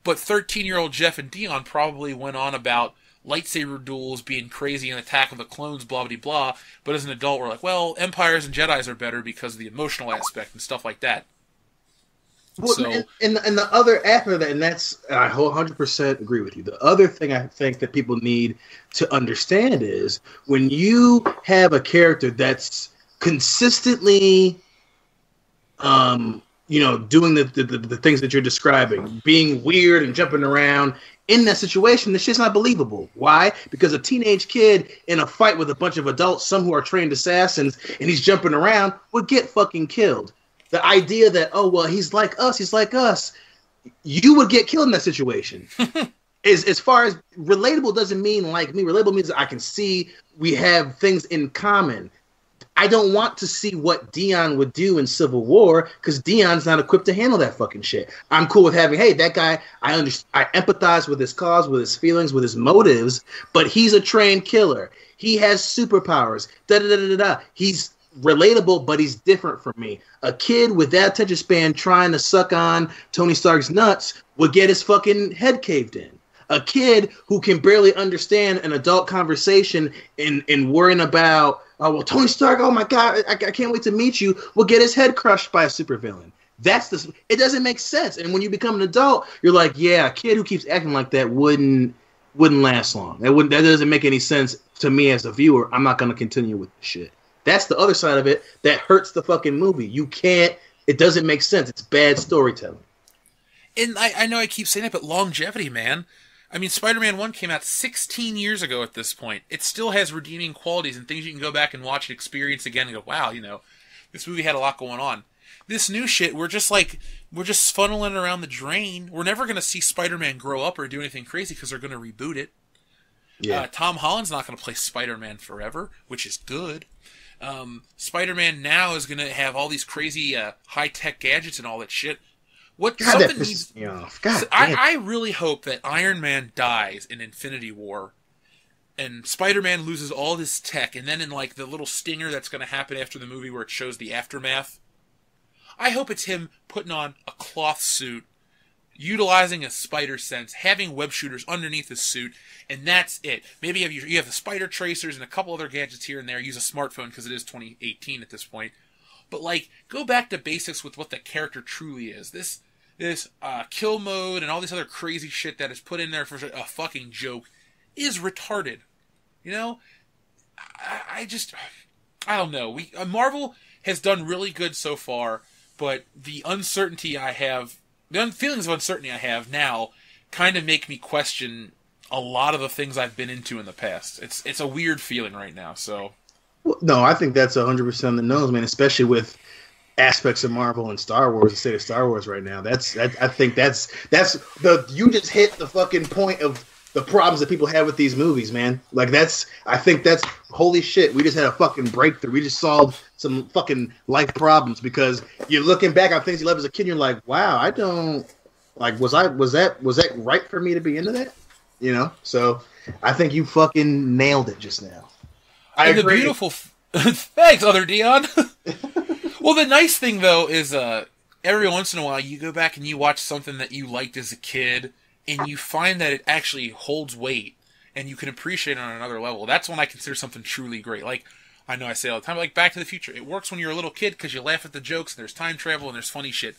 A: but 13-year-old Jeff and Dion probably went on about lightsaber duels being crazy and Attack of the Clones, blah, blah, blah. But as an adult, we're like, well, Empires and Jedis are better because of the emotional aspect and stuff like that.
B: Well, so, and the other after that, and that's, I 100% agree with you. The other thing I think that people need to understand is when you have a character that's consistently, doing the things that you're describing, being weird and jumping around, in that situation, the shit's not believable. Why? Because a teenage kid in a fight with a bunch of adults, some who are trained assassins, and he's jumping around, would get fucking killed. The idea that, he's like us, you would get killed in that situation. As far as relatable doesn't mean like me. Relatable means I can see we have things in common. I don't want to see what Dion would do in Civil War because Dion's not equipped to handle that fucking shit. I'm cool with having, hey, that guy, I empathize with his cause, with his feelings, with his motives, but he's a trained killer. He has superpowers. He's relatable, but he's different from me. A kid with that attention span trying to suck on Tony Stark's nuts would get his fucking head caved in. A kid who can barely understand an adult conversation and worrying about, Tony Stark, oh my God, I can't wait to meet you, will get his head crushed by a supervillain. It doesn't make sense. And when you become an adult, you're like, yeah, a kid who keeps acting like that wouldn't last long. That doesn't make any sense to me as a viewer. I'm not going to continue with the shit. That's the other side of it that hurts the fucking movie. It doesn't make sense. It's bad storytelling.
A: And I know I keep saying it, but longevity, man. I mean, Spider-Man 1 came out 16 years ago at this point. It still has redeeming qualities and things you can go back and watch and experience again and go, wow, this movie had a lot going on. This new shit, we're just funneling around the drain. We're never going to see Spider-Man grow up or do anything crazy because they're going to reboot it. Yeah. Tom Holland's not going to play Spider-Man forever, which is good. Spider-Man now is going to have all these crazy high-tech gadgets and all that shit. Something needs. I really hope that Iron Man dies in Infinity War, and Spider-Man loses all his tech, and then in like the little stinger that's going to happen after the movie where it shows the aftermath, I hope it's him putting on a cloth suit, utilizing a spider sense, having web shooters underneath his suit, and that's it. Maybe you have the spider tracers and a couple other gadgets here and there. Use a smartphone because it is 2018 at this point. But like, go back to basics with what the character truly is. This kill mode and all this other crazy shit that is put in there for a fucking joke is retarded. I don't know. Marvel has done really good so far, but the uncertainty I have the feelings of uncertainty I have now kind of make me question a lot of the things I've been into in the past. It's a weird feeling right now. So,
B: Well, no, I think that's 100% the nose, man. Especially with aspects of Marvel and Star Wars, the state of Star Wars right now. I think that's the you just hit the fucking point of the problems that people have with these movies, man. Like I think that's holy shit. We just had a fucking breakthrough. We just solved some fucking life problems because you're looking back on things you loved as a kid. And you're like, wow, I don't like. Was that right for me to be into that? You know. So I think you fucking nailed it just now. I
A: and
B: agree.
A: The beautiful. Thanks, other Dion. Well, the nice thing, though, is every once in a while you go back and you watch something that you liked as a kid, and you find that it actually holds weight, and you can appreciate it on another level. That's when I consider something truly great. Like, I know I say all the time, like Back to the Future. It works when you're a little kid because you laugh at the jokes, and there's time travel, and there's funny shit.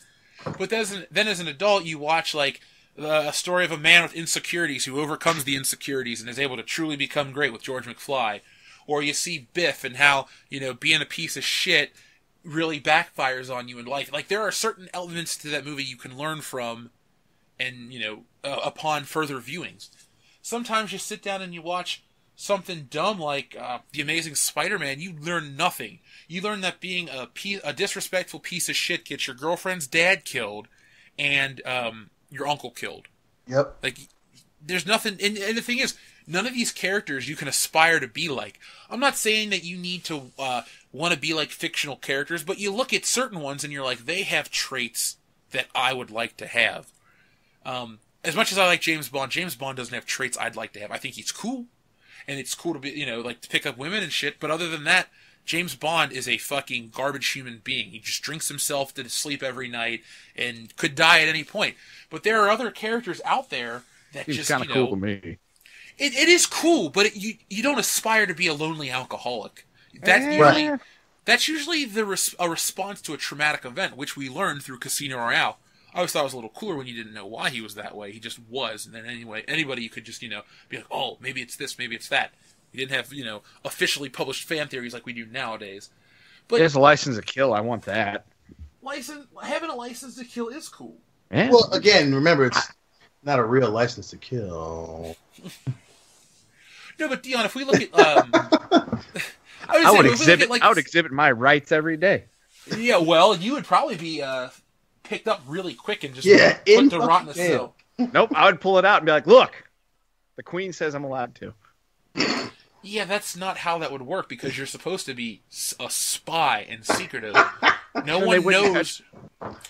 A: But then as an adult, you watch, like, a story of a man with insecurities who overcomes the insecurities and is able to truly become great with George McFly. Or you see Biff and how, being a piece of shit really backfires on you in life. Like, there are certain elements to that movie you can learn from and, upon further viewings. Sometimes you sit down and you watch something dumb like The Amazing Spider-Man, you learn nothing. You learn that being a disrespectful piece of shit gets your girlfriend's dad killed and your uncle killed.
B: Yep.
A: Like, there's nothing... And the thing is, none of these characters you can aspire to be like. I'm not saying that you need to want to be like fictional characters, but you look at certain ones and you're like, they have traits that I would like to have. As much as I like James Bond doesn't have traits I'd like to have. I think he's cool, and it's cool to be, like to pick up women and shit, but other than that, James Bond is a fucking garbage human being. He just drinks himself to sleep every night and could die at any point. But there are other characters out there that
C: He's
A: just,
C: kind of cool to me.
A: It is cool, but you don't aspire to be a lonely alcoholic. That's usually a response to a traumatic event, which we learned through Casino Royale. I always thought it was a little cooler when you didn't know why he was that way. He just was, and then anyway, anybody could just be like, oh, maybe it's this, maybe it's that. We didn't have officially published fan theories like we do nowadays. But
C: there's a license to kill. I want that.
A: Having a license to kill is cool.
C: Yeah.
B: Well, again, remember it's not a real license to kill.
A: No, but Dion, if we look at,
C: I would exhibit my rights every day.
A: Yeah, well, you would probably be picked up really quick and just put to rot in a cell.
C: Nope, I would pull it out and be like, "Look, the Queen says I'm allowed to."
A: Yeah, that's not how that would work because you're supposed to be a spy and secretive. No one knows.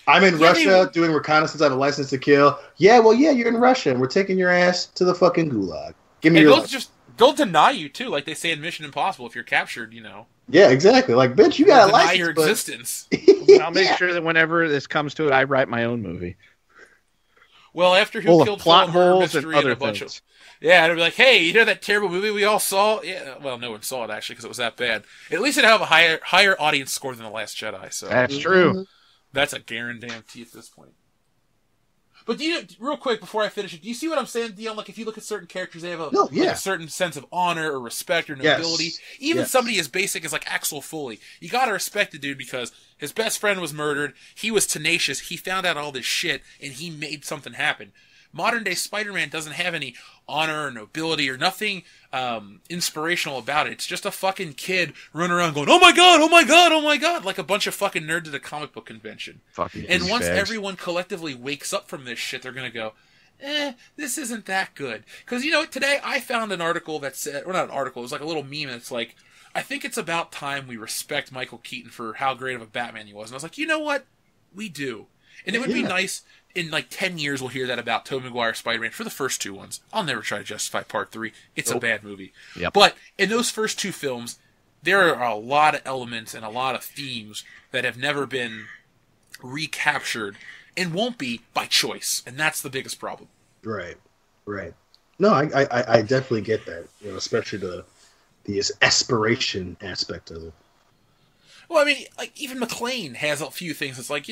B: I'm in Russia doing reconnaissance. I have a license to kill. Yeah, well, you're in Russia, and we're taking your ass to the fucking gulag. Give me your.
A: They'll deny you too, like they say in Mission Impossible. If you're captured,
B: Yeah, exactly. Like, bitch, you got a license.
A: Deny your existence.
C: I'll make sure that whenever this comes to it, I write my own movie.
A: Well, after Who Killed
C: plot holes
A: Mystery
C: and other
A: a bunch
C: things.
A: It'll be like, hey, you know that terrible movie we all saw? Yeah, well, no one saw it actually because it was that bad. At least it'd have a higher audience score than The Last Jedi. So
C: that's true.
A: That's a guarantee at this point. But real quick before I finish it, do you see what I'm saying, Dion? Like, if you look at certain characters, they have a certain sense of honor or respect or nobility.
B: Yes.
A: Even somebody as basic as, like, Axel Foley. You gotta respect the dude because his best friend was murdered, he was tenacious, he found out all this shit, and he made something happen. Modern-day Spider-Man doesn't have any honor or nobility or nothing inspirational about it. It's just a fucking kid running around going, oh my god, oh my god, oh my god, like a bunch of fucking nerds at a comic book convention. And once everyone collectively wakes up from this shit, they're going to go, this isn't that good. Because, today I found an article that said, or not an article, it was like a little meme, and it's like, I think it's about time we respect Michael Keaton for how great of a Batman he was. And I was like, you know what? We do. And it would be nice, in like 10 years we'll hear that about Tobey Maguire Spider-Man for the first two ones. I'll never try to justify Part 3. It's a bad movie.
C: Yep.
A: But in those first two films, there are a lot of elements and a lot of themes that have never been recaptured and won't be by choice. And that's the biggest problem.
B: Right. No, I definitely get that, especially the aspiration aspect of it.
A: Well, I mean, like, even McClane has a few things. It's like,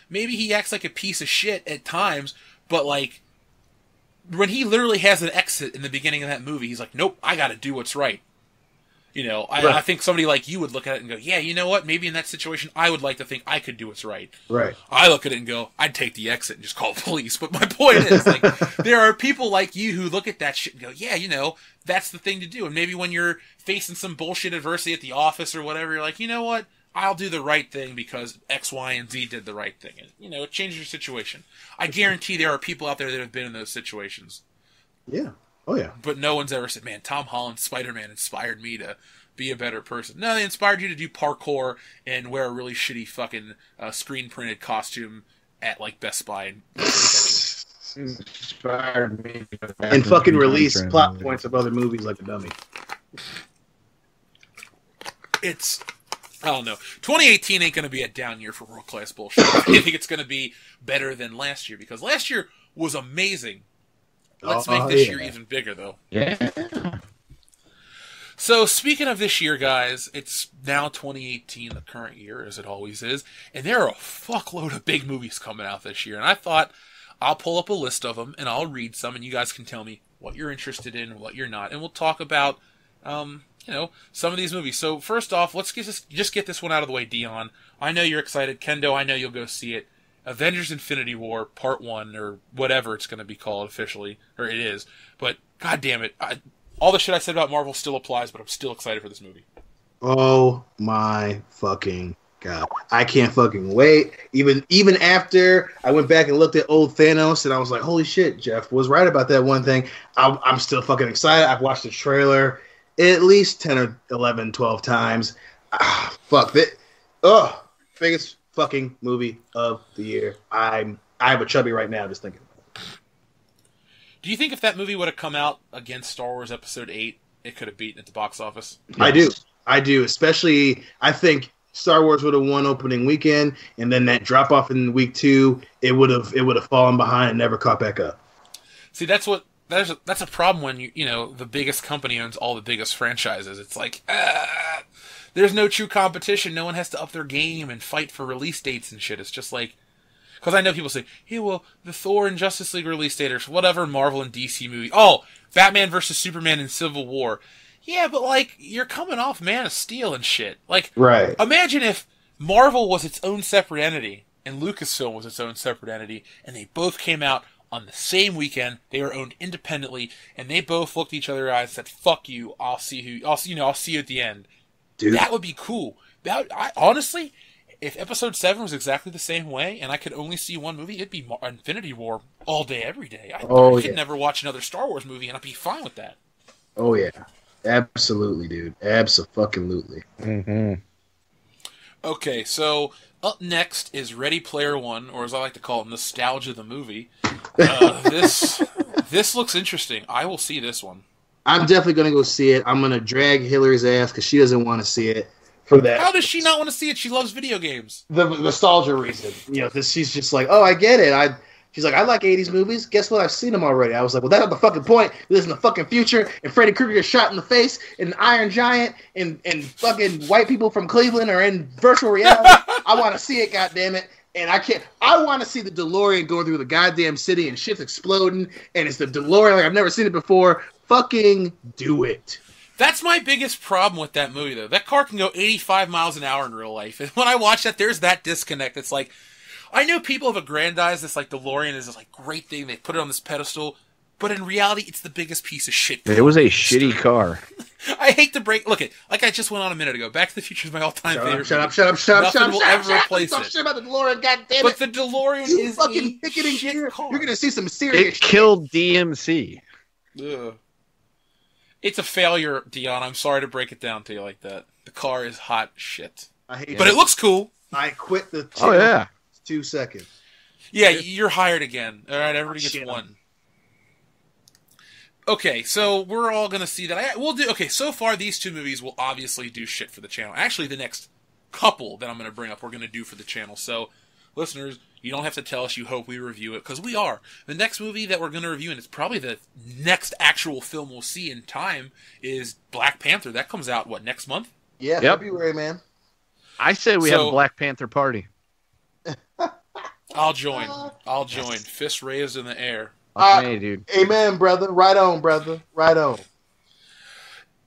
A: maybe he acts like a piece of shit at times, but, like, when he literally has an exit in the beginning of that movie, he's like, nope, I gotta do what's right. You know, I think somebody like you would look at it and go, yeah, you know what? Maybe in that situation, I would like to think I could do what's right.
B: Right.
A: I look at it and go, I'd take the exit and just call the police. But my point is, like, there are people like you who look at that shit and go, yeah, you know, that's the thing to do. And maybe when you're facing some bullshit adversity at the office or whatever, you're like, you know what? I'll do the right thing because X, Y, and Z did the right thing. And, you know, it changes your situation. I guarantee there are people out there that have been in those situations.
B: Yeah. Oh, yeah.
A: But no one's ever said, man, Tom Holland's Spider-Man inspired me to be a better person. No, they inspired you to do parkour and wear a really shitty fucking screen-printed costume at, like, Best Buy.
C: Inspired me.
B: And fucking release plot points of other movies like a dummy.
A: It's... I don't know. 2018 ain't going to be a down year for world-class bullshit. I think it's going to be better than last year, because last year was amazing. Let's make this year even bigger, though.
C: Yeah.
A: So, speaking of this year, guys, it's now 2018, the current year, as it always is, and there are a fuckload of big movies coming out this year, and I thought I'll pull up a list of them, and I'll read some, and you guys can tell me what you're interested in and what you're not, and we'll talk about, you know, some of these movies. So, first off, let's just get this one out of the way, Dion. I know you're excited. Kendo, I know you'll go see it. Avengers Infinity War Part 1, or whatever it's going to be called officially, or it is, but god damn it, all the shit I said about Marvel still applies, but I'm still excited for this movie.
B: Oh my fucking god. I can't fucking wait. Even after I went back and looked at old Thanos and I was like, holy shit, Jeff was right about that one thing. I'm still fucking excited. I've watched the trailer at least 10 or 11, 12 times. Fuck that. Biggest fucking movie of the year. I have a chubby right now just thinking.
A: Do you think if that movie would have come out against Star Wars Episode 8, it could have beaten at the box office?
B: Yes. I do. Especially, I think Star Wars would have won opening weekend, and then that drop off in week 2, it would have fallen behind and never caught back up.
A: See, that's a problem when you know the biggest company owns all the biggest franchises. It's like there's no true competition. No one has to up their game and fight for release dates and shit. It's just like. Because I know people say, hey, well, the Thor and Justice League release date or whatever Marvel and DC movie. Oh, Batman versus Superman in Civil War. Yeah, but, like, you're coming off Man of Steel and shit. Like,
B: right.
A: Imagine if Marvel was its own separate entity and Lucasfilm was its own separate entity, and they both came out on the same weekend. They were owned independently, and they both looked each other in the eyes and said, fuck you, I'll see you at the end. Dude. That would be cool. Honestly... If Episode 7 was exactly the same way, and I could only see one movie, it'd be Infinity War all day, every day. I could never watch another Star Wars movie, and I'd be fine with that.
B: Oh, yeah. Absolutely, dude. Abso-fucking-lutely.
C: Mm-hmm.
A: Okay, so up next is Ready Player One, or as I like to call it, Nostalgia the Movie. This looks interesting. I will see this one. I'm
B: definitely going to go see it. I'm going to drag Hillary's ass because she doesn't want to see it. For that.
A: How does she not want to see it? She loves video games.
B: The nostalgia reason. You know, because she's just like, oh, I get it. She's like, I like 80s movies. Guess what? I've seen them already. I was like, well, that's not the fucking point. This is in the fucking future, and Freddy Krueger gets shot in the face, and Iron Giant, and fucking white people from Cleveland are in virtual reality. I want to see it, goddammit. And I can't. I want to see the DeLorean going through the goddamn city, and shit's exploding, and it's the DeLorean like I've never seen it before. Fucking do it.
A: That's my biggest problem with that movie, though. That car can go 85 miles an hour in real life. And when I watch that, there's that disconnect. It's like, I know people have aggrandized this, like, DeLorean is this, like, great thing. They put it on this pedestal. But in reality, it's the biggest piece of shit.
C: It was a shitty car.
A: I hate to break... Look, like I just went on a minute ago. Back to the Future is my all-time favorite.
B: Shut up.
A: Nothing will ever replace it.
B: Shit about the DeLorean, goddammit.
A: But the DeLorean is
B: fucking picketing shit car. You're going to see some serious
C: shit. It killed DMC.
A: Ugh. It's a failure, Dion. I'm sorry to break it down to you like that. The car is hot shit. But it looks cool.
B: I quit the 2 seconds.
A: Yeah, you're hired again. All right, everybody gets one. Okay, so we're all going to see that. Okay, so far these two movies will obviously do shit for the channel. Actually, the next couple that I'm going to bring up we're going to do for the channel. So, listeners... You don't have to tell us you hope we review it, because we are. The next movie that we're going to review, and it's probably the next actual film we'll see in time, is Black Panther. That comes out, next month?
B: Yeah, February, man.
C: I say we have a Black Panther party.
A: I'll join. Fist raised in the air.
C: Hey, dude.
B: Amen, brother. Right on, brother. Right on.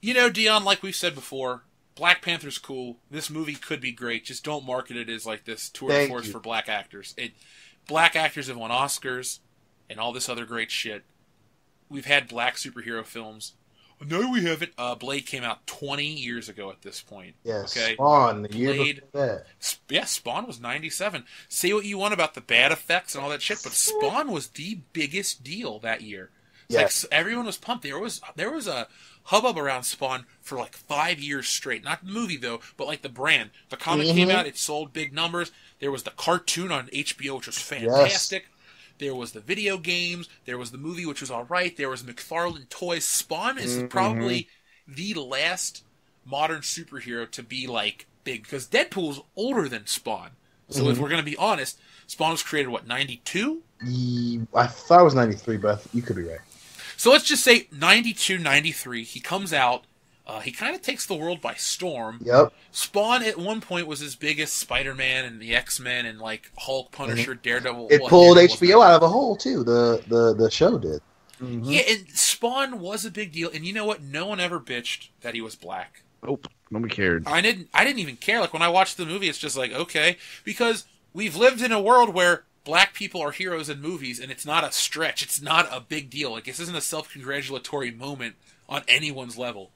A: You know, Dion, like we've said before, Black Panther's cool. This movie could be great. Just don't market it as like this tour de force for black actors. Black actors have won Oscars and all this other great shit. We've had black superhero films. No, we haven't. Blade came out 20 years ago at this point.
B: Yes,
A: okay?
B: Spawn, the year before that.
A: Yeah, Spawn was 97. Say what you want about the bad effects and all that shit, but Spawn was the biggest deal that year. It's like everyone was pumped. There was a hubbub around Spawn for like 5 years straight. Not the movie, though, but like the brand. The comic came out, it sold big numbers. There was the cartoon on HBO, which was fantastic. Yes. There was the video games. There was the movie, which was all right. There was McFarlane Toys. Spawn is probably the last modern superhero to be like big, because Deadpool's older than Spawn. So if we're going to be honest, Spawn was created, what, 92?
B: I thought it was 93, but you could be right.
A: So let's just say 92, 93. He comes out. He kind of takes the world by storm.
B: Yep.
A: Spawn at one point was as big as Spider-Man and the X-Men and like Hulk, Punisher, Daredevil.
B: It pulled HBO out of a hole too. The show did.
A: Yeah, and Spawn was a big deal. And you know what? No one ever bitched that he was black.
C: Nope, nobody cared.
A: I didn't even care. Like when I watched the movie, it's just like, okay, because we've lived in a world where black people are heroes in movies, and it's not a stretch. It's not a big deal. Like this isn't a self-congratulatory moment on anyone's level.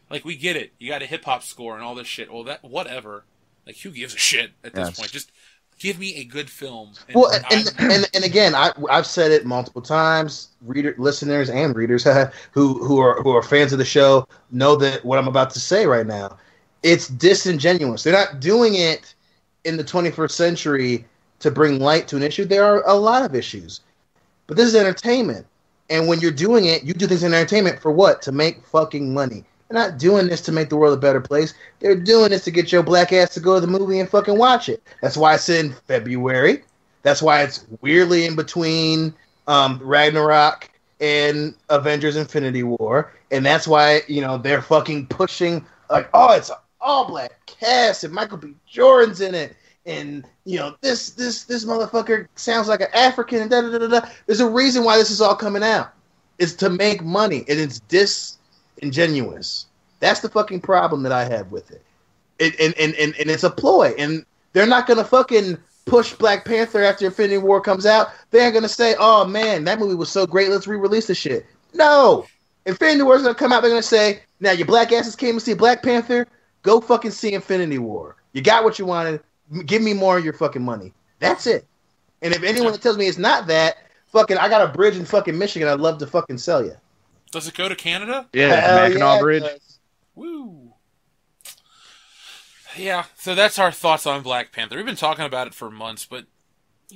A: Like, we get it. You got a hip-hop score and all this shit. Well, that, whatever. Like, who gives a shit at this point? Just give me a good film.
B: And again, I've said it multiple times. Listeners and readers who are fans of the show know that what I'm about to say right now. It's disingenuous. They're not doing it in the 21st century to bring light to an issue. There are a lot of issues. But this is entertainment. And when you're doing it, you do things in entertainment for what? To make fucking money. They're not doing this to make the world a better place. They're doing this to get your black ass to go to the movie and fucking watch it. That's why it's in February. That's why it's weirdly in between Ragnarok and Avengers Infinity War. And that's why, they're fucking pushing, like, oh, it's an all-black cast and Michael B. Jordan's in it. And, this motherfucker sounds like an African and da-da-da-da-da. There's a reason why this is all coming out. It's to make money. And it's disingenuous. That's the fucking problem that I have with it. And it's a ploy. And they're not going to fucking push Black Panther after Infinity War comes out. They're going to say, oh, man, that movie was so great. Let's re-release the shit. No. Infinity War is going to come out. They're going to say, now your black asses came to see Black Panther. Go fucking see Infinity War. You got what you wanted. Give me more of your fucking money. That's it. And if anyone that tells me it's not that, fucking, I got a bridge in fucking Michigan I'd love to fucking sell you.
A: Does it go to Canada?
C: Yeah, Mackinac Bridge.
A: Woo. Yeah, so that's our thoughts on Black Panther. We've been talking about it for months, but,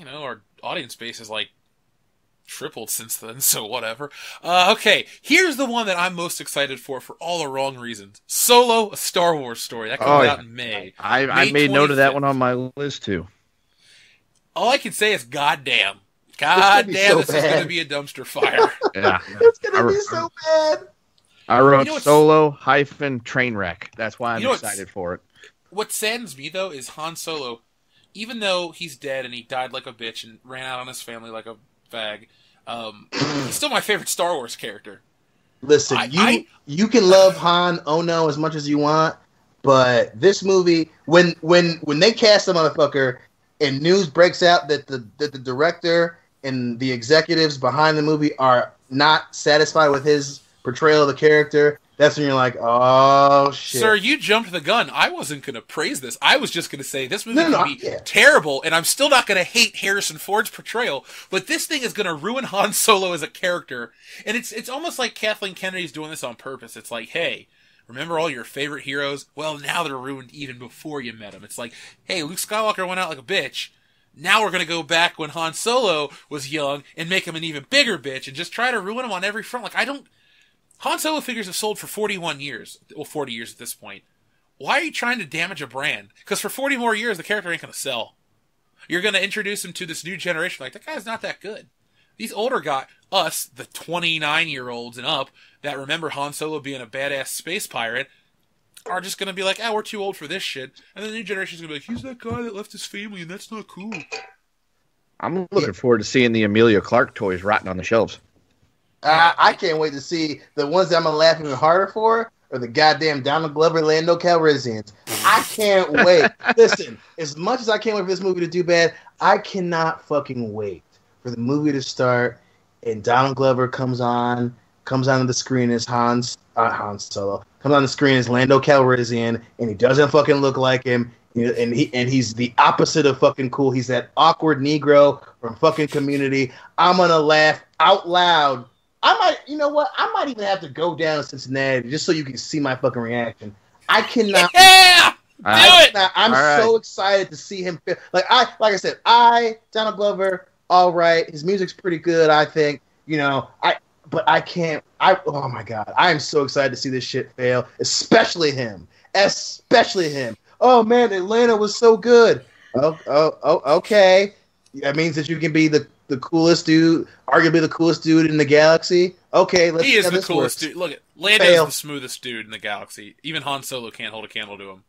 A: our audience base has, tripled since then, so whatever. Okay, here's the one that I'm most excited for all the wrong reasons. Solo, a Star Wars story. That comes out in May.
C: I made note of that one on my list, too.
A: All I can say is goddamn. Goddamn, this is going to be a dumpster fire.
C: Yeah.
B: It's going to be so bad.
C: I wrote Solo-Trainwreck. That's why I'm excited for it.
A: What saddens me, though, is Han Solo, even though he's dead and he died like a bitch and ran out on his family like a fag, he's still my favorite Star Wars character.
B: Listen, you can love Han Ono as much as you want, but this movie, when they cast the motherfucker and news breaks out that the director and the executives behind the movie are not satisfied with his portrayal of the character, that's when you're like, oh, shit.
A: Sir, you jumped the gun. I wasn't going to praise this. I was just going to say this movie can be terrible, and I'm still not going to hate Harrison Ford's portrayal, but this thing is going to ruin Han Solo as a character. And it's almost like Kathleen Kennedy's doing this on purpose. It's like, hey, remember all your favorite heroes? Well, now they're ruined even before you met them. It's like, hey, Luke Skywalker went out like a bitch. Now we're going to go back when Han Solo was young and make him an even bigger bitch and just try to ruin him on every front. Han Solo figures have sold for 41 years. Well, 40 years at this point. Why are you trying to damage a brand? Because for 40 more years, the character ain't going to sell. You're going to introduce him to this new generation. Like, that guy's not that good. These older guys, us, the 29-year-olds and up, that remember Han Solo being a badass space pirate, are just going to be like, we're too old for this shit. And the new generation's going to be like, he's that guy that left his family, and that's not cool.
C: I'm looking forward to seeing the Emilia Clarke toys rotting on the shelves.
B: I can't wait to see the ones that I'm going to laugh even harder for or the goddamn Donald Glover, Lando Calrissians. I can't wait. Listen, as much as I can't wait for this movie to do bad, I cannot fucking wait for the movie to start and Donald Glover comes onto the screen as Han Solo, comes on the screen as Lando Calrissian, and he doesn't fucking look like him. And he's the opposite of fucking cool. He's that awkward Negro from fucking Community. I'm gonna laugh out loud. You know what? I might even have to go down to Cincinnati just so you can see my fucking reaction. I cannot.
A: Yeah, do it.
B: I'm so excited to see him. Like I said, Donald Glover, all right. His music's pretty good, I think. But I can't. Oh my god, I am so excited to see this shit fail. Especially him. Oh man, Atlanta was so good. Okay. That means that you can be the coolest dude, arguably the coolest dude in the galaxy. Okay, let's see.
A: He is
B: how
A: the
B: this
A: coolest
B: works.
A: dude. Look, Lando's the smoothest dude in the galaxy. Even Han Solo can't hold a candle to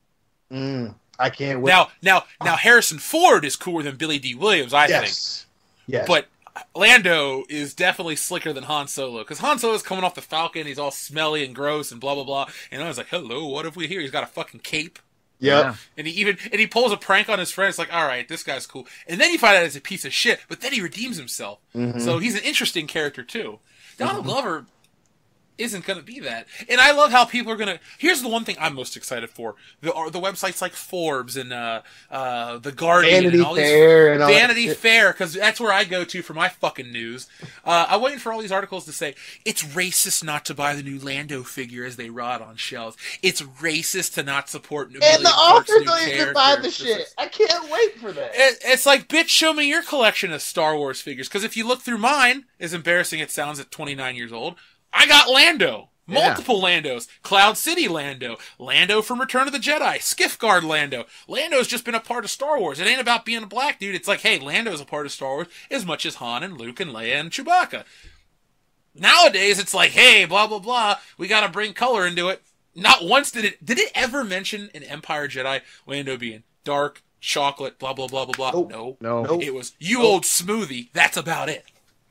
A: him.
B: I can't wait.
A: Now, Harrison Ford is cooler than Billy D. Williams, I think.
B: Yes.
A: But Lando is definitely slicker than Han Solo, because Han Solo's coming off the Falcon. He's all smelly and gross and blah blah blah. And I was like, "Hello, what have we here?" He's got a fucking cape.
B: Yep.
A: And he pulls a prank on his friend. It's like, all right, this guy's cool. And then you find out he's a piece of shit, but then he redeems himself.
B: Mm-hmm.
A: So he's an interesting character too. Donald Glover isn't going to be that. And I love how people are going to... Here's the one thing I'm most excited for. The websites like Forbes and The Guardian
B: Vanity
A: and all
B: Fair
A: these... Vanity Fair, because that's where I go to for my fucking news. I'm waiting for all these articles to say, it's racist not to buy the new Lando figure as they rot on shelves. It's racist to not support new...
B: And the authors don't even buy the shit. I can't wait for that.
A: It's like, bitch, show me your collection of Star Wars figures. Because if you look through mine, as embarrassing it sounds at 29 years old, I got Lando. Multiple Landos. Cloud City Lando. Lando from Return of the Jedi. Skiffguard Lando. Lando's just been a part of Star Wars. It ain't about being a black dude. It's like, hey, Lando's a part of Star Wars as much as Han and Luke and Leia and Chewbacca. Nowadays, it's like, hey, blah, blah, blah. We gotta bring color into it. Not once did it ever mention in Empire Jedi Lando being dark, chocolate, blah, blah, blah, blah, blah. No. It was, old smoothie. That's about it.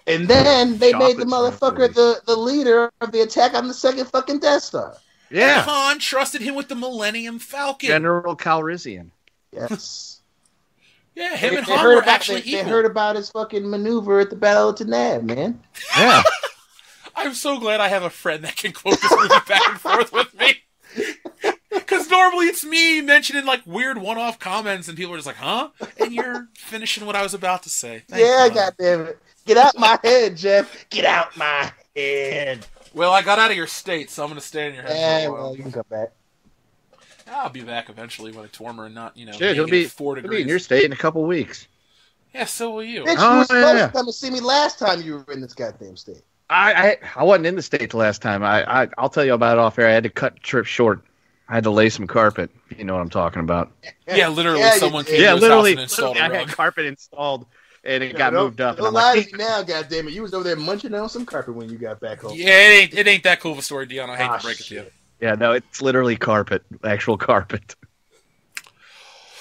B: And then they made the motherfucker the leader of the attack on the second fucking Death Star.
C: Yeah.
A: And Han trusted him with the Millennium Falcon.
C: General Calrissian.
B: Yes.
A: Yeah, him and Han were actually equal.
B: They heard about his fucking maneuver at the Battle of Tanab, man.
C: Yeah.
A: I'm so glad I have a friend that can quote this movie back and forth with me. Because normally it's me mentioning like weird one-off comments and people are just like, huh? And you're finishing what I was about to say. Thanks,
B: goddammit. Get out my head, Jeff. Get out my head.
A: Well, I got out of your state, so I'm going to stay in your head
B: Yeah,
A: for a while.
B: well, you can come back.
A: I'll be back eventually when it's warmer and not,
C: Shit, he'll be
A: 4 degrees.
C: He'll be in your state in a couple weeks.
A: Yeah, so will you.
B: Bitch, you were supposed to come and see me last time you were in this goddamn state.
C: I wasn't in the state the last time. I'll tell you about it off air. I had to cut the trip short. I had to lay some carpet. You know what I'm talking about.
A: Yeah, literally, someone came to his house and installed a rug.
C: I had carpet installed. And it got moved up.
B: Don't lie to me now, goddammit. You was over there munching on some carpet when you got back home.
A: Yeah, it ain't that cool of a story, Dion. I hate to break it to you.
C: Yeah, no, it's literally carpet. Actual carpet.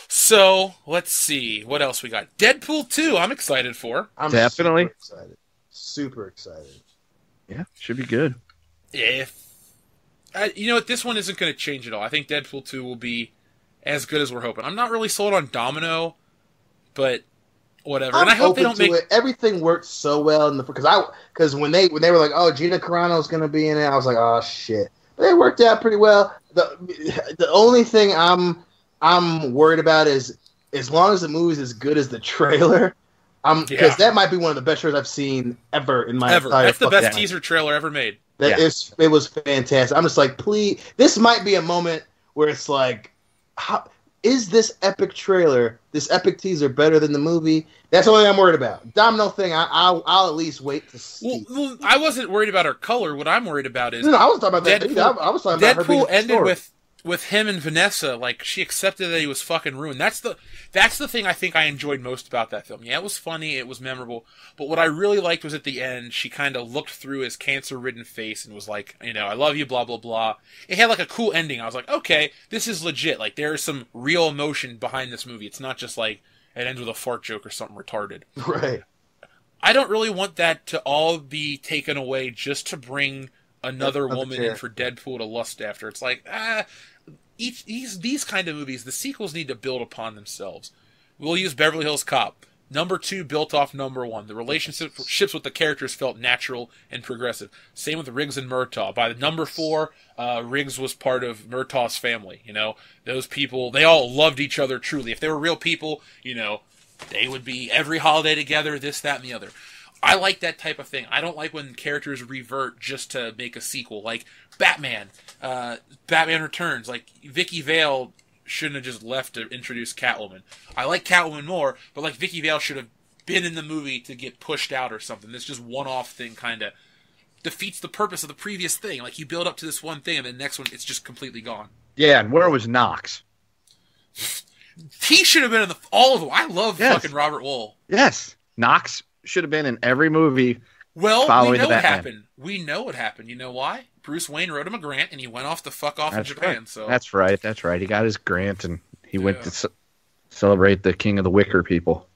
A: So, let's see. What else we got? Deadpool 2, I'm excited for.
C: I'm definitely
B: super excited.
C: Yeah, should be good.
A: You know what? This one isn't going to change at all. I think Deadpool 2 will be as good as we're hoping. I'm not really sold on Domino, but... whatever, and I hope they don't make
B: it. Everything worked so well in the because when they were like, oh, Gina Carano's gonna be in it, I was like, oh shit, but it worked out pretty well. The only thing I'm worried about is as long as the movie's as good as the trailer, because that might be one of the best trailers I've seen ever in my entire.
A: That's the best teaser trailer ever made.
B: It was fantastic. I'm just like, please, this might be a moment where it's like, how. Is this epic trailer, this epic teaser, better than the movie? That's the only thing I'm worried about. Domino thing, I'll at least wait to see.
A: Well, I wasn't worried about her color. What I'm worried about is...
B: No, I wasn't talking about that. I was talking about her being
A: Deadpool ended with him and Vanessa. Like, she accepted that he was fucking ruined. That's the thing I think I enjoyed most about that film. Yeah, it was funny, it was memorable, but what I really liked was at the end, she kind of looked through his cancer-ridden face and was like, I love you, blah, blah, blah. It had like a cool ending. I was like, okay, this is legit. Like, there's some real emotion behind this movie. It's not just like, it ends with a fart joke or something retarded.
B: Right.
A: I don't really want that to all be taken away just to bring another woman
B: chair.
A: in for Deadpool to lust after. It's like, these kind of movies, the sequels need to build upon themselves. We'll use Beverly Hills Cop. Number 2 built off number 1. The relationships with the characters felt natural and progressive. Same with Riggs and Murtaugh. By the number 4, Riggs was part of Murtaugh's family. You know, those people, they all loved each other truly. If they were real people, you know, they would be every holiday together, this, that, and the other. I like that type of thing. I don't like when characters revert just to make a sequel. Like Batman. Batman Returns. Like Vicky Vale shouldn't have just left to introduce Catwoman. I like Catwoman more, but like Vicky Vale should have been in the movie to get pushed out or something. This just one-off thing kind of defeats the purpose of the previous thing. Like you build up to this one thing and the next one it's just completely gone.
C: Yeah, and where was Knox?
A: He should have been in all of them. I love fucking Robert Wuhl.
C: Yes. Knox should have been in every movie.
A: Well,
C: following
A: we know
C: the
A: what
C: Batman.
A: happened. We know what happened. You know why? Bruce Wayne wrote him a grant, and he went off the fuck off in Japan.
C: Right.
A: So
C: That's right. That's right. He got his grant, and he went to celebrate the King of the Wicker people.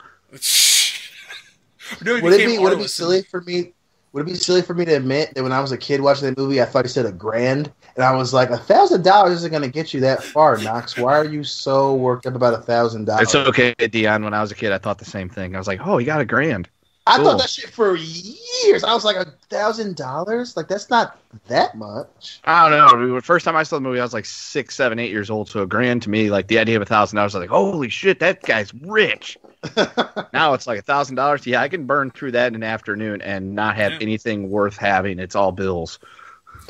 A: No,
B: Would it be silly for me? Would it be silly for me to admit that when I was a kid watching that movie, I thought he said $1,000, and I was like, $1,000 isn't going to get you that far, Knox. Why are you so worked up about $1,000?
C: It's okay, Dion. When I was a kid, I thought the same thing. I was like, oh, he got $1,000.
B: I
C: Cool.
B: thought that shit for years. I was like, $1,000? Like, that's not that much.
C: I don't know. The first time I saw the movie, I was like 6, 7, 8 years old. So $1,000 to me, like the idea of $1,000, I was like, holy shit, that guy's rich. Now it's like $1,000. Yeah, I can burn through that in an afternoon and not have anything worth having. It's all bills.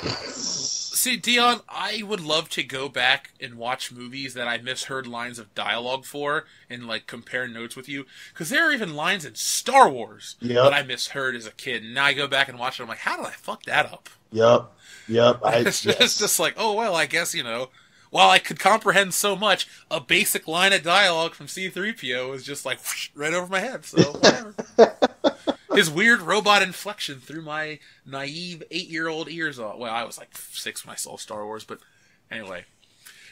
A: See, Dion, I would love to go back and watch movies that I misheard lines of dialogue for and, like, compare notes with you. Because there are even lines in Star Wars that I misheard as a kid. And now I go back and watch it, I'm like, how did I fuck that up?
B: Yep.
A: It's just like, oh, well, I guess, you know, while I could comprehend so much, a basic line of dialogue from C-3PO was just like, whoosh, right over my head. So, whatever. His weird robot inflection through my naive 8-year-old ears. Well, I was like 6 when I saw Star Wars, but anyway.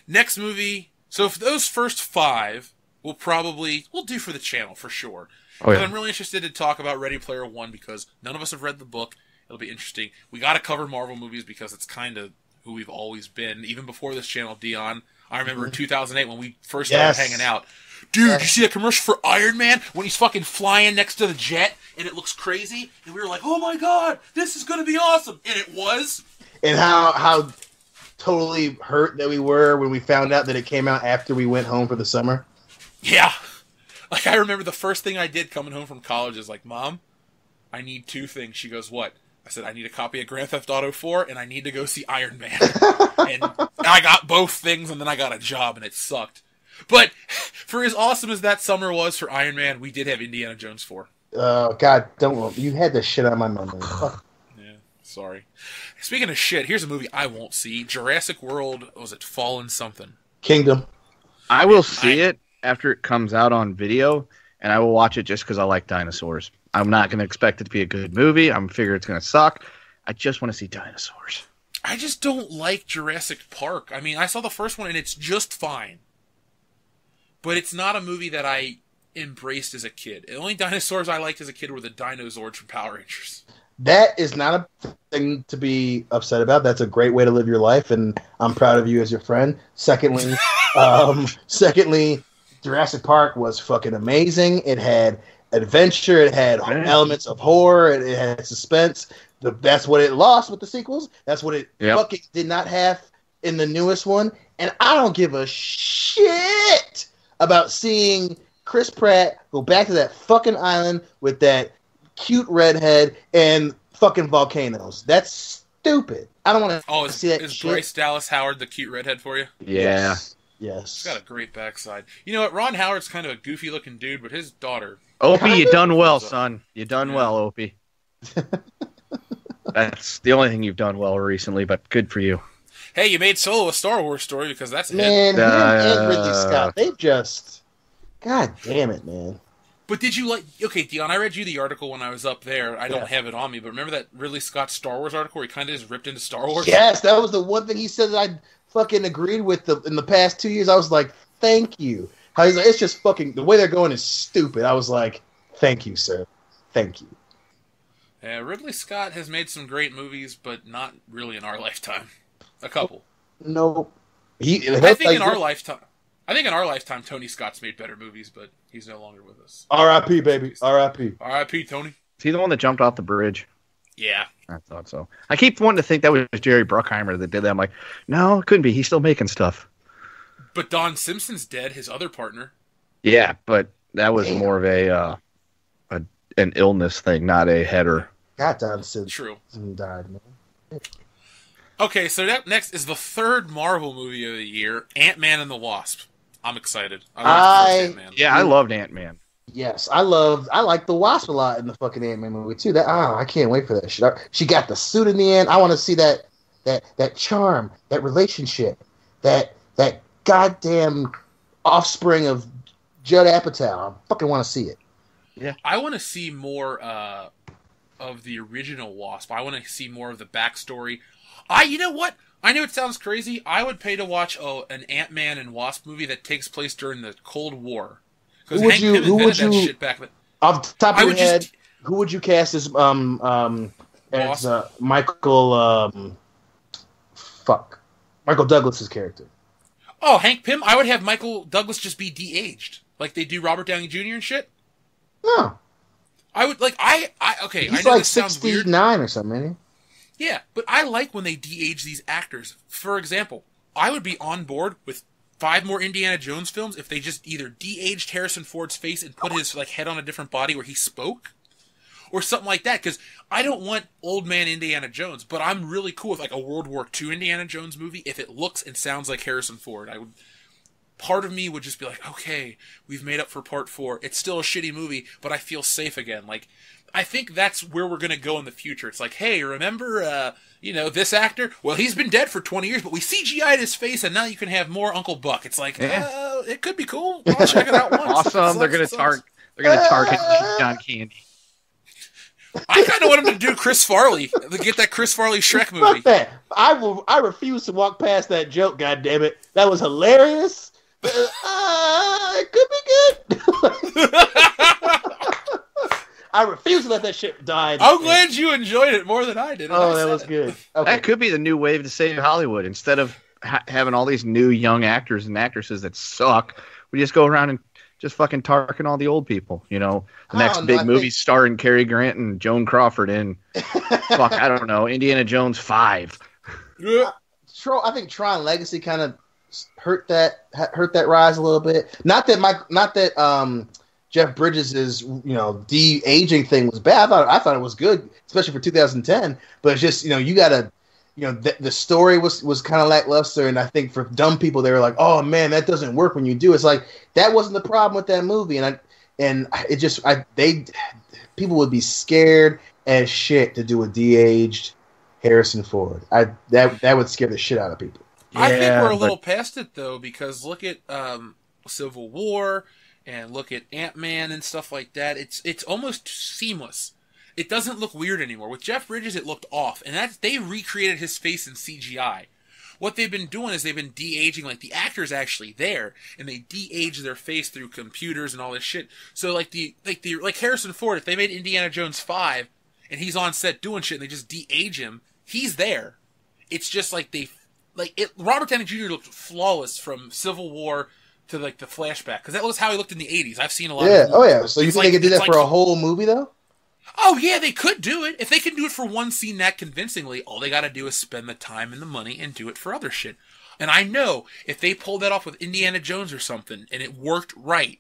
A: Next movie. So if those first 5, we'll do for the channel for sure.
C: Oh, yeah.
A: I'm really interested to talk about Ready Player One because none of us have read the book. It'll be interesting. We got to cover Marvel movies because it's kind of who we've always been. Even before this channel, Dion. I remember in 2008 when we first started hanging out. Dude, you see that commercial for Iron Man when he's fucking flying next to the jet and it looks crazy? And we were like, oh my god, this is going to be awesome. And it was.
B: And how totally hurt that we were when we found out that it came out after we went home for the summer.
A: Yeah. Like, I remember the first thing I did coming home from college is like, Mom, I need 2 things. She goes, what? I said, I need a copy of Grand Theft Auto 4 and I need to go see Iron Man. And I got both things and then I got a job and it sucked. But for as awesome as that summer was for Iron Man, we did have Indiana Jones 4.
B: Oh, God, don't. You had the shit out of my memory.
A: Yeah, sorry. Speaking of shit, here's a movie I won't see. Jurassic World, was it Fallen something?
B: Kingdom.
C: I will see it after it comes out on video, and I will watch it just because I like dinosaurs. I'm not going to expect it to be a good movie. I'm figuring it's going to suck. I just want to see dinosaurs.
A: I just don't like Jurassic Park. I mean, I saw the first one, and it's just fine. But it's not a movie that I embraced as a kid. The only dinosaurs I liked as a kid were the Dinozords from Power Rangers.
B: That is not a thing to be upset about. That's a great way to live your life, and I'm proud of you as your friend. Secondly, Jurassic Park was fucking amazing. It had adventure. It had elements of horror. It had suspense. That's what it lost with the sequels. That's what it fucking did not have in the newest one. And I don't give a shit about seeing Chris Pratt go back to that fucking island with that cute redhead and fucking volcanoes. That's stupid. I don't want to see that
A: is
B: shit.
A: Bryce Dallas Howard the cute redhead for you?
C: Yeah.
B: Yes.
A: He's got a great backside. You know what? Ron Howard's kind of a goofy-looking dude, but his daughter...
C: Opie, you done well, son. You done well, Opie. That's the only thing you've done well recently, but good for you.
A: Hey, you made Solo a Star Wars story because that's a hit.
B: Man, him and Ridley Scott, they've just... God damn it, man.
A: But did you like... Okay, Dion, I read you the article when I was up there. I don't have it on me, but remember that Ridley Scott Star Wars article where he kind of just ripped into Star Wars?
B: Yes, that was the one thing he said that I fucking agreed with in the past 2 years. I was like, thank you. How he's like, it's just fucking... The way they're going is stupid. I was like, thank you, sir. Thank you.
A: Ridley Scott has made some great movies, but not really in our lifetime. A couple.
B: No.
A: I think in our lifetime, Tony Scott's made better movies, but he's no longer with us.
B: R.I.P. baby. R.I.P.
A: R.I.P. Tony.
C: Is he the one that jumped off the bridge?
A: Yeah.
C: I thought so. I keep wanting to think that was Jerry Bruckheimer that did that. I'm like, no, it couldn't be. He's still making stuff.
A: But Don Simpson's dead, his other partner.
C: Yeah, but that was more of an illness thing, not a header.
B: God, Don Simpson.
A: True.
B: Died, man.
A: Okay, so next is the third Marvel movie of the year, Ant-Man and the Wasp. I'm excited. I love the first Ant-Man.
C: Yeah, I loved Ant-Man.
B: Yes, I like the Wasp a lot in the fucking Ant-Man movie too. I can't wait for that shit. She got the suit in the end. I want to see that charm, that relationship, that goddamn offspring of Judd Apatow. I fucking want to see it.
C: Yeah,
A: I want to see more of the original Wasp. I want to see more of the backstory. You know what? I know it sounds crazy. I would pay to watch an Ant-Man and Wasp movie that takes place during the Cold War. Because Hank Pym invented that shit back then.
B: Off the top of your head, who would you cast as Michael Michael Douglas's character?
A: Oh, Hank Pym. I would have Michael Douglas just be de-aged, like they do Robert Downey Jr. and shit.
B: No,
A: I would okay.
B: He's
A: I know
B: like
A: this sounds
B: 69 or something, isn't
A: he? Yeah, but I like when they de-age these actors. For example, I would be on board with 5 more Indiana Jones films if they just either de-aged Harrison Ford's face and put his head on a different body where he spoke, or something like that. Because I don't want old man Indiana Jones, but I'm really cool with a World War II Indiana Jones movie if it looks and sounds like Harrison Ford. Part of me would just be like, okay, we've made up for part 4. It's still a shitty movie, but I feel safe again. I think that's where we're going to go in the future. It's like, hey, remember, this actor? Well, he's been dead for 20 years, but we CGI'd his face, and now you can have more Uncle Buck. It's like, it could be cool. I'll check it out once.
C: Awesome. They're going to target John Candy.
A: I kind of want him to do Chris Farley. Get that Chris Farley Shrek movie.
B: Fuck that. I refuse to walk past that joke, goddammit. That was hilarious. It could be good. I refuse to let that shit die.
A: I'm glad you enjoyed it more than I did.
B: Oh, that was good. Okay.
C: That could be the new wave to save Hollywood. Instead of having all these new young actors and actresses that suck, we just go around and just fucking target all the old people. The next big movie starring Cary Grant and Joan Crawford in, I don't know, Indiana Jones 5.
B: I think Tron Legacy kind of hurt that rise a little bit. Not that Jeff Bridges' de-aging thing was bad. I thought it was good, especially for 2010. But it's just you gotta the story was kind of lackluster, and I think for dumb people they were like, oh man, that doesn't work when you do. It's like that wasn't the problem with that movie, people would be scared as shit to do a de-aged Harrison Ford. That would scare the shit out of people.
A: I think we're a little past it though, because look at Civil War. And look at Ant-Man and stuff like that. It's almost seamless. It doesn't look weird anymore. With Jeff Bridges, it looked off. And they recreated his face in CGI. What they've been doing is they've been de-aging, the actor's actually there, and they de-age their face through computers and all this shit. So like Harrison Ford, if they made Indiana Jones 5, and he's on set doing shit, and they just de-age him, he's there. It's just Robert Downey Jr. looked flawless from Civil War to the flashback, because that was how he looked in the 80s. I've seen a lot of movies.
B: Oh yeah. So you think they could do that for a whole movie though?
A: Oh yeah, they could do it. If they can do it for one scene that convincingly, all they gotta do is spend the time and the money and do it for other shit. And I know if they pulled that off with Indiana Jones or something and it worked right,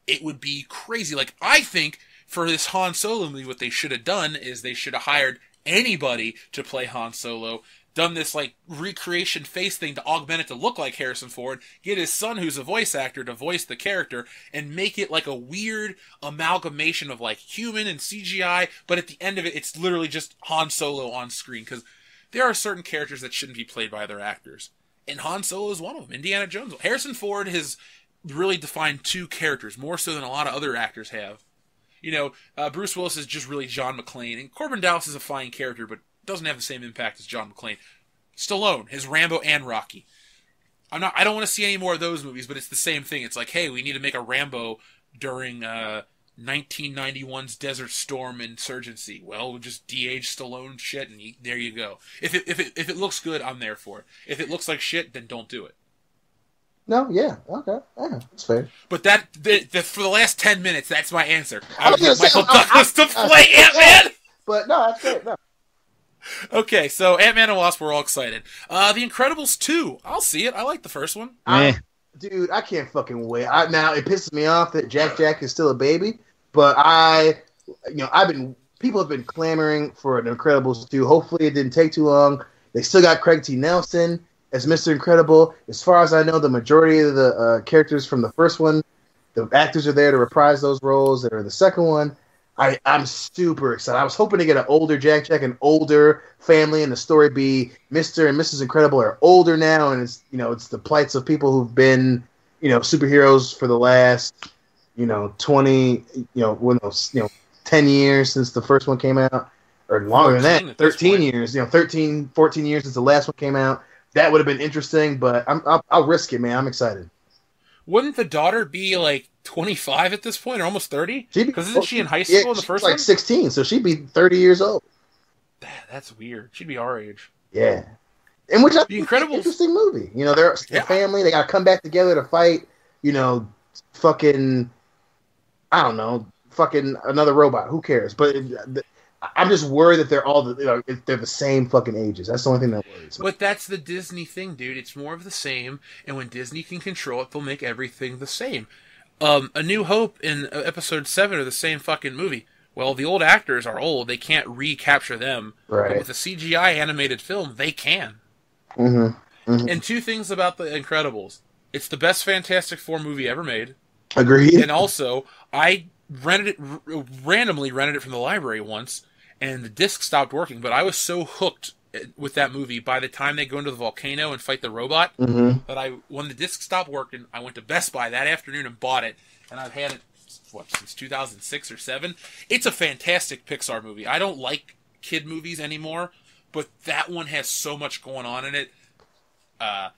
A: it would be crazy. I think for this Han Solo movie, what they should have done is they should have hired anybody to play Han Solo, done this recreation face thing to augment it to look like Harrison Ford, get his son who's a voice actor to voice the character, and make it a weird amalgamation of human and CGI, but at the end of it, it's literally just Han Solo on screen, because there are certain characters that shouldn't be played by other actors. And Han Solo is one of them. Indiana Jones. Harrison Ford has really defined 2 characters, more so than a lot of other actors have. Bruce Willis is just really John McClane, and Corbin Dallas is a fine character, but doesn't have the same impact as John McClane. Stallone, his Rambo and Rocky. I don't want to see any more of those movies, but it's the same thing. It's like, hey, we need to make a Rambo during 1991's Desert Storm Insurgency. Well, we'll just de-age Stallone shit, and there you go. If it looks good, I'm there for it. If it looks like shit, then don't do it.
B: No, yeah, okay, yeah, that's fair.
A: But for the last 10 minutes, that's my answer. I would get Michael Douglas to play Ant-Man!
B: But no, that's great, no.
A: Okay, so Ant-Man and Wasp, we're all excited. The Incredibles 2, I'll see it. I like the first one.
B: Dude, I can't fucking wait. Now, it pisses me off that Jack is still a baby, but people have been clamoring for an Incredibles 2. Hopefully it didn't take too long. They still got Craig T. Nelson as Mr. Incredible. As far as I know, the majority of the characters from the first one, the actors are there to reprise those roles that are in the second one. I'm super excited. I was hoping to get an older Jack, an older family, and the story be Mr. and Mrs. Incredible are older now, and it's the plights of people who've been, superheroes for the last, 20, 10 years since the first one came out, or longer than that, 13 years, 13, 14 years since the last one came out. That would have been interesting, but I'll risk it, man. I'm excited.
A: Wouldn't the daughter be like 25 at this point, or almost 30? Because isn't she in high school in the first one?
B: Like 16, so she'd be 30 years old.
A: That's weird. She'd be our age.
B: Yeah. And which I think is an interesting movie. They're a family. They got to come back together to fight, fucking, I don't know, fucking another robot. Who cares? But I'm just worried that they're all they're the same fucking ages. That's the only thing that worries me.
A: But that's the Disney thing, dude. It's more of the same, and when Disney can control it, they'll make everything the same. A New Hope and Episode 7 are the same fucking movie. Well, the old actors are old. They can't recapture them.
B: Right.
A: But with a CGI animated film, they can.
B: Mm-hmm. Mm-hmm.
A: And two things about The Incredibles. It's the best Fantastic Four movie ever made.
B: Agreed.
A: And also, I randomly rented it from the library once, and the disc stopped working, but I was so hooked with that movie by the time they go into the volcano and fight the robot that when the disc stopped working, I went to Best Buy that afternoon and bought it, and I've had it, since 2006 or 7? It's a fantastic Pixar movie. I don't like kid movies anymore, but that one has so much going on in it.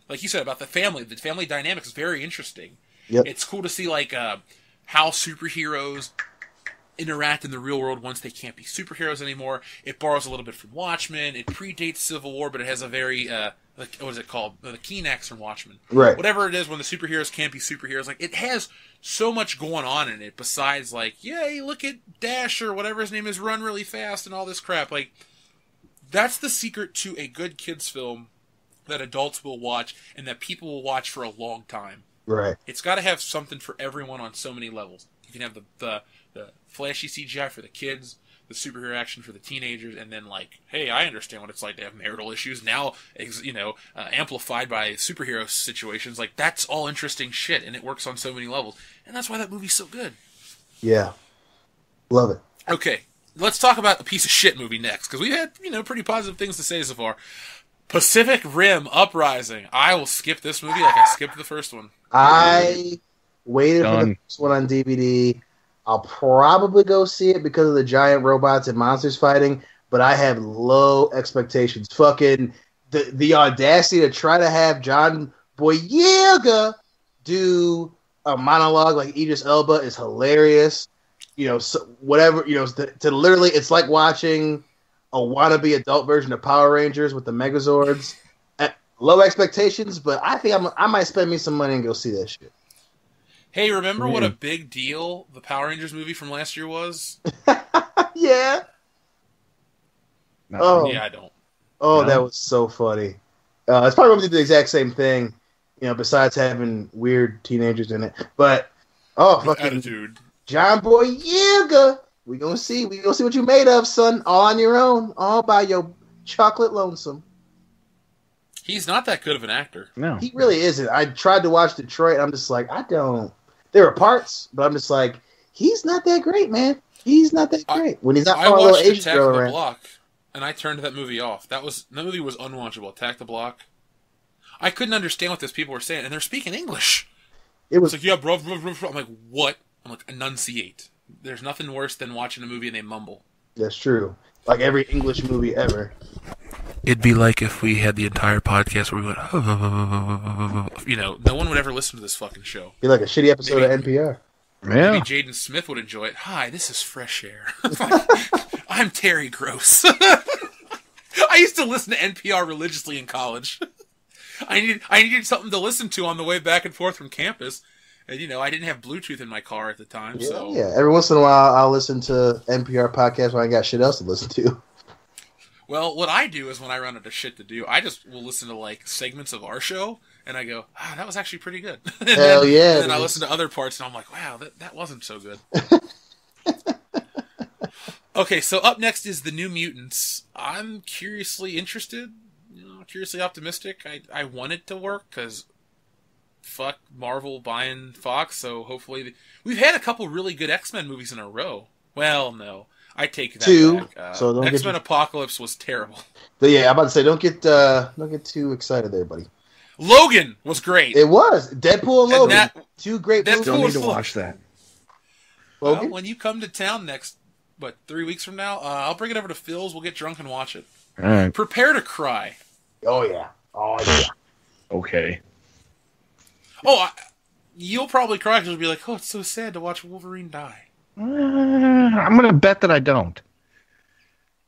A: Like you said about the family dynamic is very interesting.
B: Yep.
A: It's cool to see how superheroes interact in the real world once they can't be superheroes anymore. It borrows a little bit from Watchmen. It predates Civil War, but it has a very what is it called? The Keenax from Watchmen.
B: Right.
A: Whatever it is when the superheroes can't be superheroes. It has so much going on in it besides yay, look at Dash or whatever his name is, run really fast and all this crap. That's the secret to a good kids film that adults will watch and that people will watch for a long time.
B: Right.
A: It's got to have something for everyone on so many levels. You can have the flashy CGI for the kids, the superhero action for the teenagers, and then hey, I understand what it's like to have marital issues now, amplified by superhero situations. That's all interesting shit, and it works on so many levels, and that's why that movie's so good.
B: Yeah, love it.
A: Okay, let's talk about a piece of shit movie next, because we've had pretty positive things to say so far. Pacific Rim Uprising. I will skip this movie like I skipped the first one.
B: I waited for the first one on DVD. I'll probably go see it because of the giant robots and monsters fighting, but I have low expectations. Fucking the audacity to try to have John Boyega do a monologue like Idris Elba is hilarious. Whatever, to literally, it's like watching a wannabe adult version of Power Rangers with the Megazords. Low expectations, but I think I might spend me some money and go see that shit.
A: Hey, remember what a big deal the Power Rangers movie from last year was?
B: Yeah.
A: Yeah, I don't.
B: Oh, no. That was so funny. It's probably going to do the exact same thing, besides having weird teenagers in it. But, fucking
A: attitude.
B: John Boyega. We gonna see what you made of, son. All on your own. All by your chocolate lonesome.
A: He's not that good of an actor.
C: No.
B: He really isn't. I tried to watch Detroit, and I'm just like, there were parts, but I'm just like, he's not that great, man. He's not that great. When he's not following a little Asian girl around.
A: Block, and I turned that movie off. That movie was unwatchable. Attack the Block. I couldn't understand what those people were saying, and they're speaking English. It was yeah, bro. I'm like, what? I'm like, enunciate. There's nothing worse than watching a movie and they mumble.
B: That's true. Like every English movie ever.
A: It'd be like if we had the entire podcast where we went, no one would ever listen to this fucking show.
B: Be like a shitty episode of NPR.
C: Yeah.
A: Maybe Jaden Smith would enjoy it. Hi, this is Fresh Air. I'm Terry Gross. I used to listen to NPR religiously in college. I needed something to listen to on the way back and forth from campus. And, I didn't have Bluetooth in my car at the time.
B: Yeah. Every once in a while, I'll listen to NPR podcasts when I got shit else to listen to.
A: Well, what I do is when I run out of shit to do, I just will listen to, segments of our show, and I go, that was actually pretty good.
B: Hell yeah.
A: And then I listen to other parts, and I'm like, wow, that wasn't so good. Okay, so up next is the New Mutants. I'm curiously interested, curiously optimistic. I want it to work, because fuck Marvel buying Fox, so hopefully... We've had a couple really good X-Men movies in a row. Well, no. I take that
B: 2,
A: back.
B: so don't
A: X-Men Apocalypse was terrible.
B: But yeah, I'm about to say, don't get too excited there, buddy.
A: Logan was great.
B: It was. Deadpool and Logan. 2 great movies.
C: Still need to watch that.
B: Logan?
A: Well, when you come to town next, 3 weeks from now, I'll bring it over to Phil's. We'll get drunk and watch it.
C: All right.
A: Prepare to cry.
B: Oh, yeah. Oh, yeah.
C: Okay.
A: Oh, you'll probably cry because you'll be like, oh, it's so sad to watch Wolverine die.
C: I'm going to bet that I don't.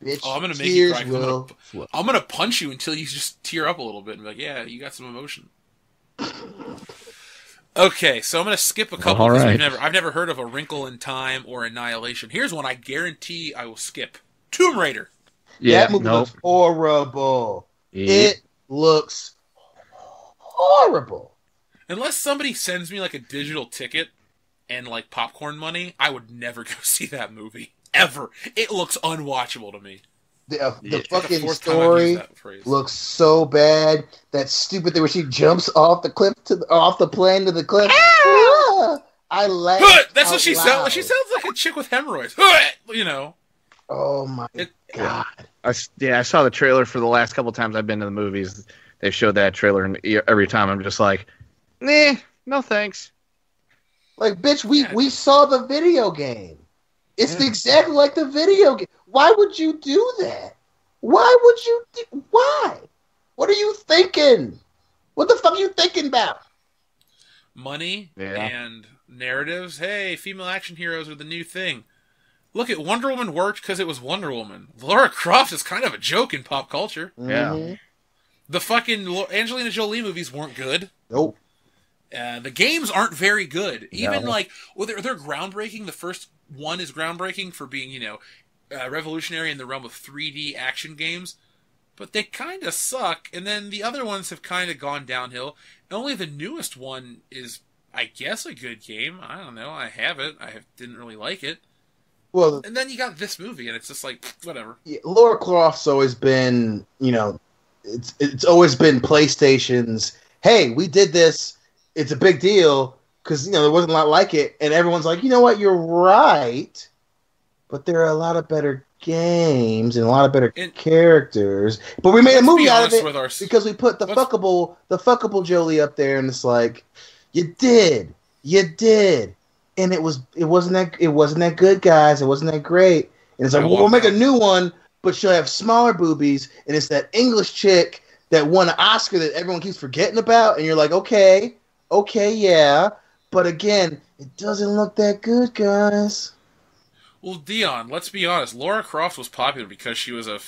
B: Bitch,
A: I'm going to make you cry.
B: will
A: I'm going to punch you until you just tear up a little bit and be like, yeah, you got some emotion. Okay, so I'm going to skip a couple
C: All
A: because
C: right.
A: I've never heard of A Wrinkle in Time or Annihilation. Here's one I guarantee I will skip. Tomb Raider.
C: Yeah,
B: that movie looks horrible.
C: Yeah.
B: It looks horrible.
A: Unless somebody sends me a digital ticket and popcorn money, I would never go see that movie. Ever. It looks unwatchable to me.
B: The fucking
A: I've used
B: story
A: that phrase.
B: looks so bad. That stupid thing where she jumps off the cliff off the plane to the cliff. Ah! I laughed.
A: That's what she
B: out
A: sounds
B: loud.
A: like. She sounds like a chick with hemorrhoids.
B: Oh my god!
C: I saw the trailer for the last couple times I've been to the movies. They showed that trailer, and every time I'm just like, nah, no thanks.
B: Like, bitch, we saw the video game. It's exactly like the video game. Why would you do that? Why? What are you thinking? What the fuck are you thinking about?
A: Money and narratives. Hey, female action heroes are the new thing. Look, Wonder Woman worked because it was Wonder Woman. Lara Croft is kind of a joke in pop culture.
C: Yeah.
A: The fucking Angelina Jolie movies weren't good.
B: Nope.
A: The games aren't very good. Even
C: No.
A: they're groundbreaking. The first one is groundbreaking for being, revolutionary in the realm of 3D action games. But they kind of suck. And then the other ones have kind of gone downhill. And only the newest one is, I guess, a good game. I don't know. I have it. Didn't really like it.
B: Well,
A: And then you got this movie, and it's just like, whatever.
B: yeah, Lara Croft's always been, it's always been PlayStation's, hey, we did this, it's a big deal, because, there wasn't a lot like it, and everyone's like, you know what, you're right, but there are a lot of better games and a lot of better characters, but we made a movie out of it because we put the fuckable Jolie up there, and it's like, you did. And it wasn't that good, guys. It wasn't that great. And it's like, we'll make a new one, but she'll have smaller boobies, and it's that English chick that won an Oscar that everyone keeps forgetting about, and you're like, okay, yeah, but again, it doesn't look that good, guys.
A: Well, Dion, let's be honest. Lara Croft was popular because she was a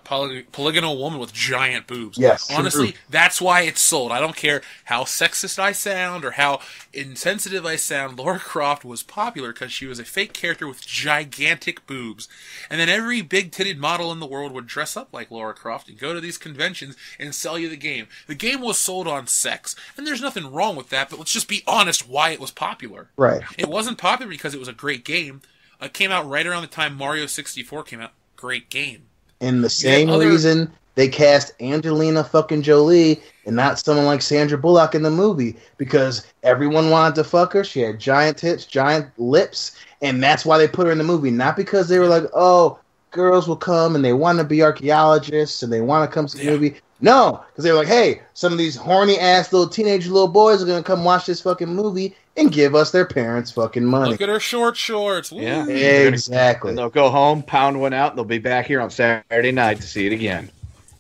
A: polygonal woman with giant boobs.
B: Yes.
A: Honestly, that's why it's sold. I don't care how sexist I sound or how insensitive I sound. Lara Croft was popular because she was a fake character with gigantic boobs. And then every big-titted model in the world would dress up like Lara Croft and go to these conventions and sell you the game. The game was sold on sex. And there's nothing wrong with that, but let's just be honest why it was popular.
B: Right.
A: It wasn't popular because it was a great game. It came out right around the time Mario 64 came out. Great game.
B: And the same reason they cast Angelina fucking Jolie and not someone like Sandra Bullock in the movie, because everyone wanted to fuck her. She had giant tits, giant lips, and that's why they put her in the movie. Not because they were like, oh, girls will come and they want to be archaeologists and they want to come see the movie. No, because they were like, hey, some of these horny-ass little boys are going to come watch this fucking movie and give us their parents fucking money.
A: Look at her short shorts. Woo.
C: Yeah,
B: exactly.
C: And they'll go home, pound one out, and they'll be back here on Saturday night to see it again.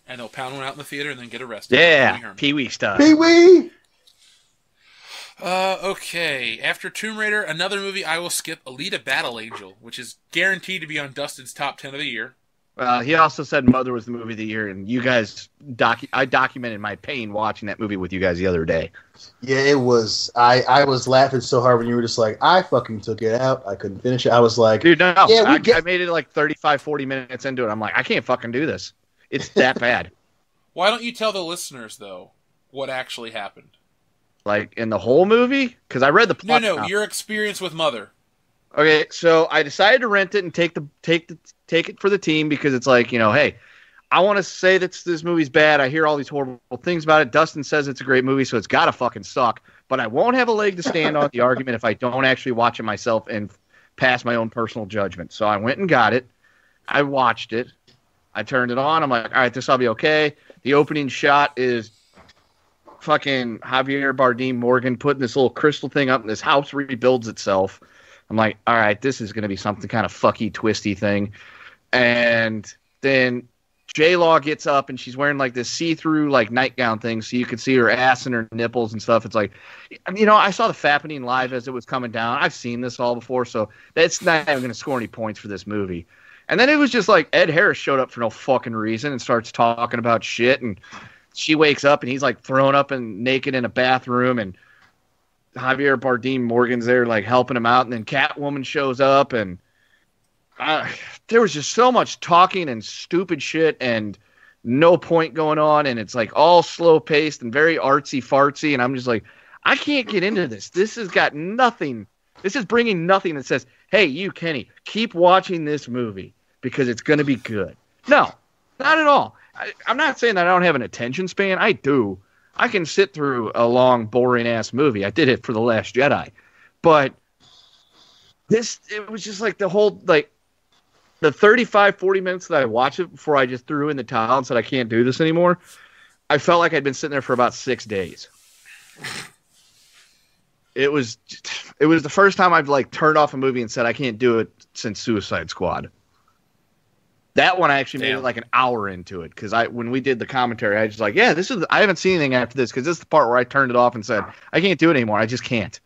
A: And they'll pound one out in the theater and then get arrested.
C: Yeah, Pee-wee stuff.
B: Pee-wee!
A: Okay. After Tomb Raider, another movie I will skip, Alita Battle Angel, which is guaranteed to be on Dustin's top 10 of the year.
C: He also said Mother was the movie of the year, and you guys, I documented my pain watching that movie with you guys the other day.
B: Yeah, it was. I was laughing so hard when you were just like, I fucking took it out. I couldn't finish it. I was like,
C: dude, no.
B: Yeah,
C: I made it like 35, 40 minutes into it. I'm like, I can't fucking do this. It's that bad.
A: Why don't you tell the listeners, though, what actually happened?
C: Like, in the whole movie? Because I read the plot.
A: No, your experience with Mother.
C: Okay, so I decided to rent it and take it for the team because it's like, hey, I want to say that this movie's bad. I hear all these horrible things about it. Dustin says it's a great movie, so it's got to fucking suck. But I won't have a leg to stand on the argument if I don't actually watch it myself and pass my own personal judgment. So I went and got it. I watched it. I turned it on. I'm like, all right, this will be okay. The opening shot is fucking Javier Bardem Morgan putting this little crystal thing up and this house rebuilds itself. I'm like, all right, this is going to be something kind of fucky, twisty thing. And then J-Law gets up and she's wearing like this see-through like nightgown thing so you could see her ass and her nipples and stuff. It's like, I saw the fappening live as it was coming down. I've seen this all before, so that's not even going to score any points for this movie. And then it was just like Ed Harris showed up for no fucking reason and starts talking about shit. And she wakes up and he's like thrown up and naked in a bathroom and Javier Bardem Morgan's there like helping him out, and then Catwoman shows up, and there was just so much talking and stupid shit and no point going on, and it's like all slow paced and very artsy fartsy, and I'm just like, I can't get into this. This has got nothing. This is bringing nothing that says, hey, you Kenny, keep watching this movie because it's going to be good. No, not at all. I'm not saying that I don't have an attention span. I do. I can sit through a long, boring-ass movie. I did it for The Last Jedi. But it was just like the whole, like, the 35, 40 minutes that I watched it before I just threw in the towel and said I can't do this anymore, I felt like I'd been sitting there for about 6 days. It was the first time I've, like, turned off a movie and said I can't do it since Suicide Squad. That one I actually made it like an hour into it because when we did the commentary, I was just like, yeah, I haven't seen anything after this because this is the part where I turned it off and said, I can't do it anymore. I just can't.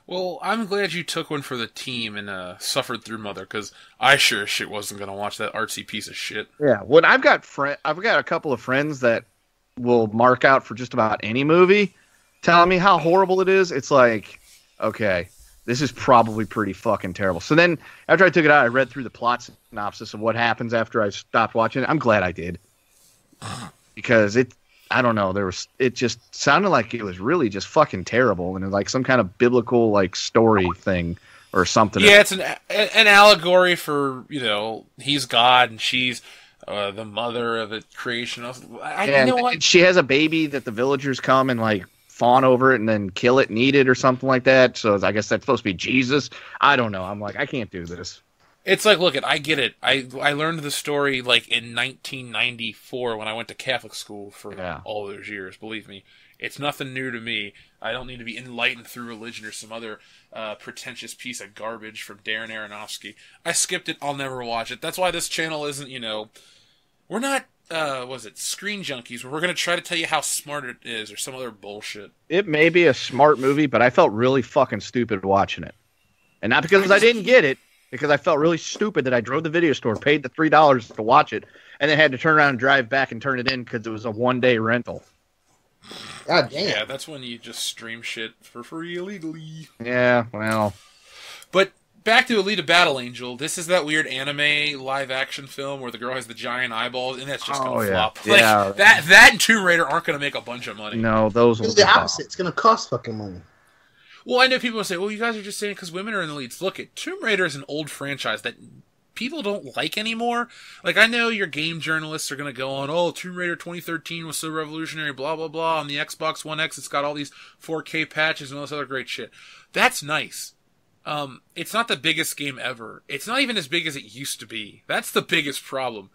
A: Well, I'm glad you took one for the team and suffered through Mother because I sure as shit wasn't going to watch that artsy piece of shit.
C: Yeah, when I've got a couple of friends that will mark out for just about any movie telling me how horrible it is. It's like, okay, this is probably pretty fucking terrible. So then, after I took it out, I read through the plot synopsis of what happens after I stopped watching it. I'm glad I did. Because I don't know, it just sounded like it was really just fucking terrible. And it was like some kind of biblical, like, story thing or something.
A: Yeah, it's an allegory for, he's God and she's the mother of the creation. You know what?
C: She has a baby that the villagers come and, like, fawn over it and then kill it and eat it or something like that. So I guess that's supposed to be Jesus. I don't know. I'm like, I can't do this.
A: It's like, look, I get it. I learned the story like in 1994 when I went to Catholic school for all those years. Believe me, it's nothing new to me. I don't need to be enlightened through religion or some other pretentious piece of garbage from Darren Aronofsky. I skipped it. I'll never watch it. That's why this channel isn't, we're not screen junkies where we're going to try to tell you how smart it is or some other bullshit.
C: It may be a smart movie, but I felt really fucking stupid watching it. And not because I didn't get it, because I felt really stupid that I drove the video store, paid the $3 to watch it, and then had to turn around and drive back and turn it in because it was a one-day rental.
B: God damn.
A: Yeah, that's when you just stream shit for free illegally.
C: Yeah, well.
A: But back to Alita Battle Angel. This is that weird anime live-action film where the girl has the giant eyeballs, and that's just going to flop.
C: Yeah.
A: Like, that and Tomb Raider aren't going to make a bunch of money.
C: No, those will
B: It's the opposite. It's going to cost fucking money.
A: Well, I know people will say, well, you guys are just saying because women are in the leads. Look, Tomb Raider is an old franchise that people don't like anymore. Like, I know your game journalists are going to go on, oh, Tomb Raider 2013 was so revolutionary, blah, blah, blah. On the Xbox One X, it's got all these 4K patches and all this other great shit. That's nice. It's not the biggest game ever. It's not even as big as it used to be. That's the biggest problem.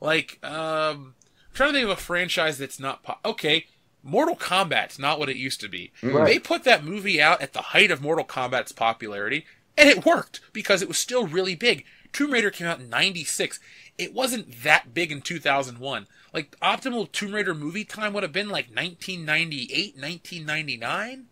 A: Like, I'm trying to think of a franchise that's not... Okay, Mortal Kombat's not what it used to be.
B: Right.
A: They put that movie out at the height of Mortal Kombat's popularity, and it worked, because it was still really big. Tomb Raider came out in 96. It wasn't that big in 2001. Like, optimal Tomb Raider movie time would have been like 1998, 1999.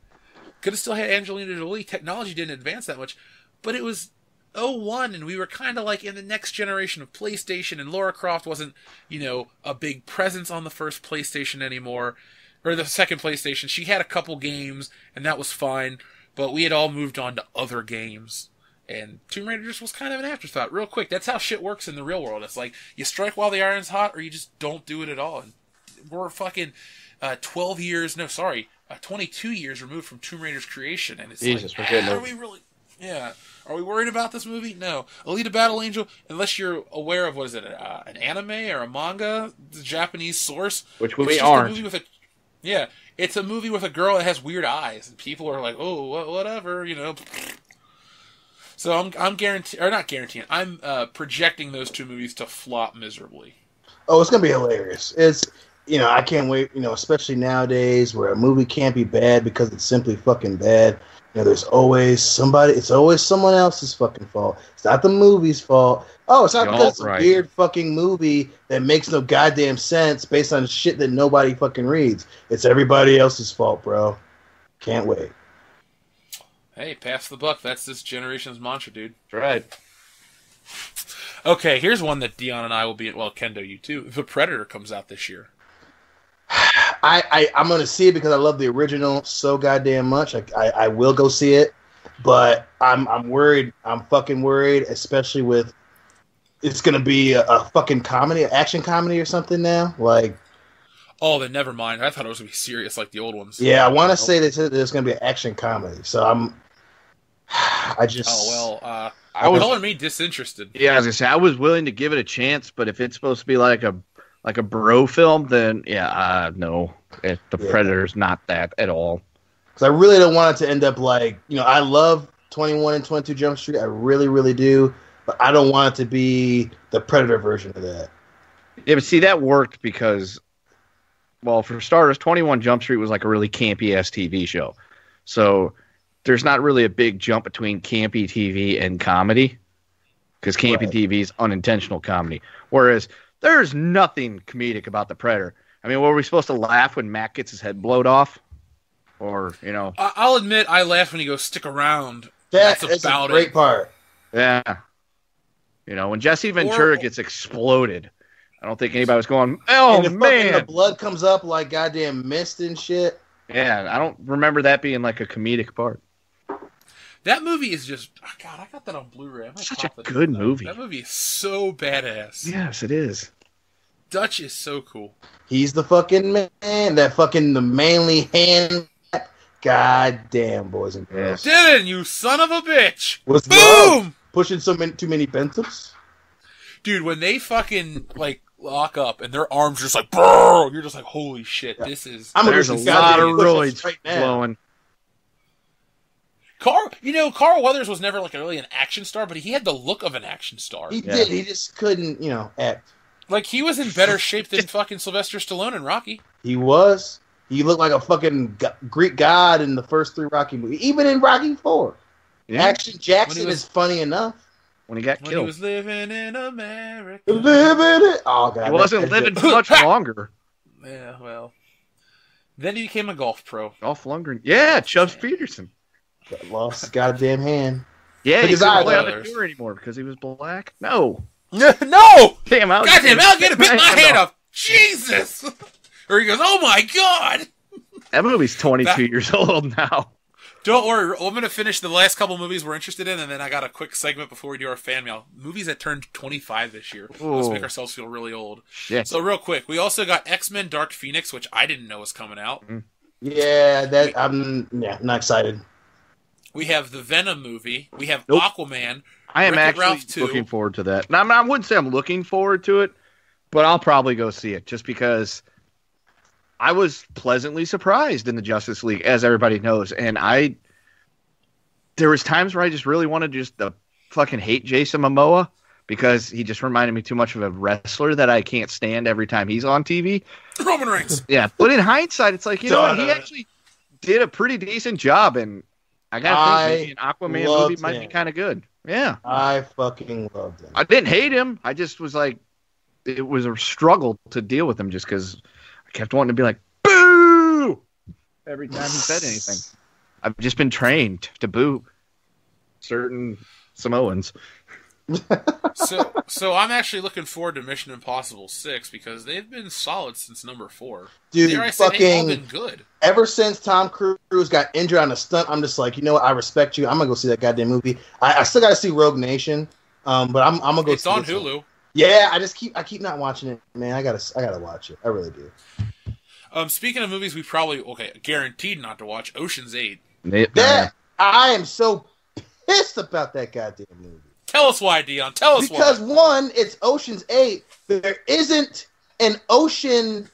A: Could have still had Angelina Jolie. Technology didn't advance that much. But it was '01, and we were kind of like in the next generation of PlayStation, and Lara Croft wasn't, a big presence on the first PlayStation anymore, or the second PlayStation. She had a couple games, and that was fine, but we had all moved on to other games. And Tomb Raider just was kind of an afterthought, real quick. That's how shit works in the real world. It's like, you strike while the iron's hot, or you just don't do it at all. And we're fucking 22 years removed from Tomb Raider's creation, and it's
C: Jesus,
A: like, are we really... Yeah. Are we worried about this movie? No. Alita Battle Angel, unless you're aware of, what is it, an anime or a manga, the Japanese source.
C: Which we aren't.
A: It's a movie with a girl that has weird eyes, and people are like, oh, whatever, So I'm projecting those two movies to flop miserably.
B: Oh, it's gonna be hilarious. It's I can't wait. Especially nowadays where a movie can't be bad because it's simply fucking bad. There's always somebody. It's always someone else's fucking fault. It's not the movie's fault. Oh, it's not because it's a weird fucking movie that makes no goddamn sense based on shit that nobody fucking reads. It's everybody else's fault, bro. Can't wait.
A: Hey, pass the buck. That's this generation's mantra, dude.
C: That's right.
A: Okay, here's one that Dion and I will be in. Well, Kendo, you too. The Predator comes out this year.
B: I'm gonna see it because I love the original so goddamn much. I will go see it, but I'm worried. I'm fucking worried, especially with it's gonna be a fucking comedy, an action comedy or something now. Like,
A: oh, then never mind. I thought it was gonna be serious like the old ones.
B: Yeah, I want to say that there's gonna be an action comedy. So I just.
A: Oh well, calling me disinterested.
C: Yeah, I was gonna say I was willing to give it a chance, but if it's supposed to be like a bro film, then no, the Predator's not that at all.
B: Because I really don't want it to end up like, I love 21 and 22 Jump Street, I really, really do, but I don't want it to be the Predator version of that.
C: Yeah, but see, that worked because, well, for starters, 21 Jump Street was like a really campy-ass TV show. So there's not really a big jump between campy TV and comedy, because campy TV is unintentional comedy. Whereas there's nothing comedic about the Predator. I mean, were we supposed to laugh when Mac gets his head blowed off? Or,
A: I'll admit I laugh when he goes, stick around.
B: That's about a great part.
C: Yeah. When Jesse Ventura gets exploded, I don't think anybody was going, oh, and man.
B: The blood comes up like goddamn mist and shit.
C: Yeah, I don't remember that being like a comedic part.
A: That movie is just... Oh God, I got that on Blu-ray.
C: Such a good movie.
A: That movie is so badass.
C: Yes, it is.
A: Dutch is so cool.
B: He's the fucking man. That fucking the manly hand. God damn, boys and girls.
A: Dylan, you son of a bitch.
B: What's
A: Boom!
B: Love? Pushing too many pencils?
A: Dude, when they fucking, lock up and their arms just brrr, you're just like, holy shit, this is...
C: There's a lot of roids flowing.
A: Carl Weathers was never really an action star, but he had the look of an action star.
B: He did. He just couldn't, act.
A: Like, he was in better shape than fucking Sylvester Stallone in Rocky.
B: He was. He looked like a fucking Greek god in the first 3 Rocky movies. Even in Rocky 4. Yeah. Action Jackson is funny enough.
C: When he got killed.
A: He was living in America.
B: Living it. Oh, God.
C: He wasn't living much longer.
A: Yeah, well. Then he became a golf pro.
C: Dolph Lundgren. Yeah, Chubbs Peterson.
B: Lost his goddamn hand.
C: Yeah, he couldn't play on the tour anymore because he was black. No.
A: No!
C: Damn,
A: goddamn, Alligator bit my hand off. Jesus! Or he goes, oh my God!
C: That movie's 22 years old now.
A: Don't worry, I'm going to finish the last couple movies we're interested in, and then I got a quick segment before we do our fan mail. Movies that turned 25 this year.
C: Ooh.
A: Let's make ourselves feel really old.
C: Shit.
A: So real quick, we also got X-Men Dark Phoenix, which I didn't know was coming out.
B: Yeah, I'm not excited.
A: We have the Venom movie. We have Aquaman.
C: I am actually looking forward to that. Now, I wouldn't say I'm looking forward to it, but I'll probably go see it just because I was pleasantly surprised in the Justice League, as everybody knows. And there was times where I just really wanted to fucking hate Jason Momoa because he just reminded me too much of a wrestler that I can't stand every time he's on TV.
A: Roman Reigns.
C: Yeah, but in hindsight, it's like, he actually did a pretty decent job, and I gotta think maybe an Aquaman movie might be kind of good. Yeah.
B: I fucking loved him.
C: I didn't hate him. I just was like, it was a struggle to deal with him just because I kept wanting to be like, boo! Every time he said anything. I've just been trained to boo certain Samoans.
A: So I'm actually looking forward to Mission Impossible 6 because they've been solid since number 4.
B: Dude,
A: Dare I say they've all been good.
B: Ever since Tom Cruise got injured on a stunt, I'm just like, you know what? I respect you. I'm gonna go see that goddamn movie. I still gotta see Rogue Nation, but I'm gonna go.
A: It's on Hulu.
B: One. Yeah, I keep not watching it, man. I gotta watch it. I really do.
A: Speaking of movies, we probably guaranteed not to watch Ocean's 8.
B: I am so pissed about that goddamn movie.
A: Tell us why, Dion. Tell us why.
B: Because one, it's Ocean's 8. There isn't an ocean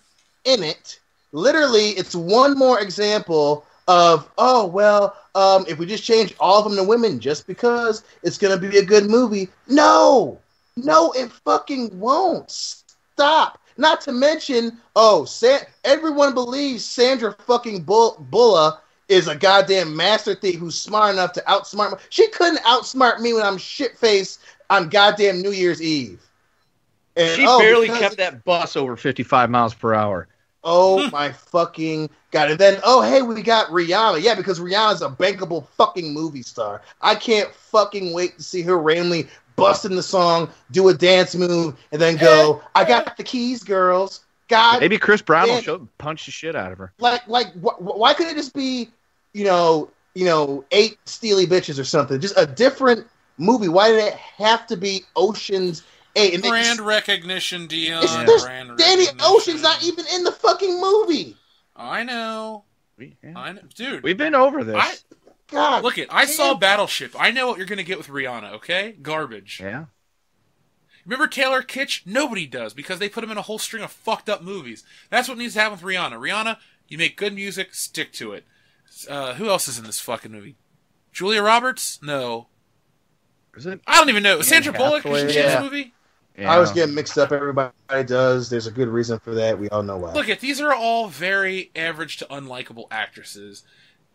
B: in it. Literally, it's one more example of, if we just change all of them to women just because it's going to be a good movie. No, it fucking won't. Stop. Not to mention, everyone believes Sandra fucking Bullock is a goddamn master thief who's smart enough to outsmart me. She couldn't outsmart me when I'm shit-faced on goddamn New Year's Eve. And,
C: she barely kept that bus over 55 miles per hour.
B: Oh, my fucking God. And then, we got Rihanna. Yeah, because Rihanna's a bankable fucking movie star. I can't fucking wait to see her randomly bust in the song, do a dance move, and then go, I got the keys, girls. God.
C: Maybe Chris Brown will punch the shit out of her.
B: Why couldn't it just be, 8 steely bitches or something? Just a different movie. Why did it have to be Ocean's 8? And
A: brand recognition, Dion.
B: Danny Ocean's not even in the fucking movie.
A: I know. Dude.
C: We've been over this.
B: God.
A: Look I saw Battleship. I know what you're going to get with Rihanna, okay? Garbage.
C: Yeah.
A: Remember Taylor Kitsch? Nobody does because they put him in a whole string of fucked up movies. That's what needs to happen with Rihanna. Rihanna, you make good music, stick to it. Who else is in this fucking movie? Julia Roberts? No.
C: Is it?
A: I don't even know. Sandra Bullock? Is she in this movie?
B: Yeah. I always get mixed up. Everybody does. There's a good reason for that. We all know why.
A: Look, these are all very average to unlikable actresses.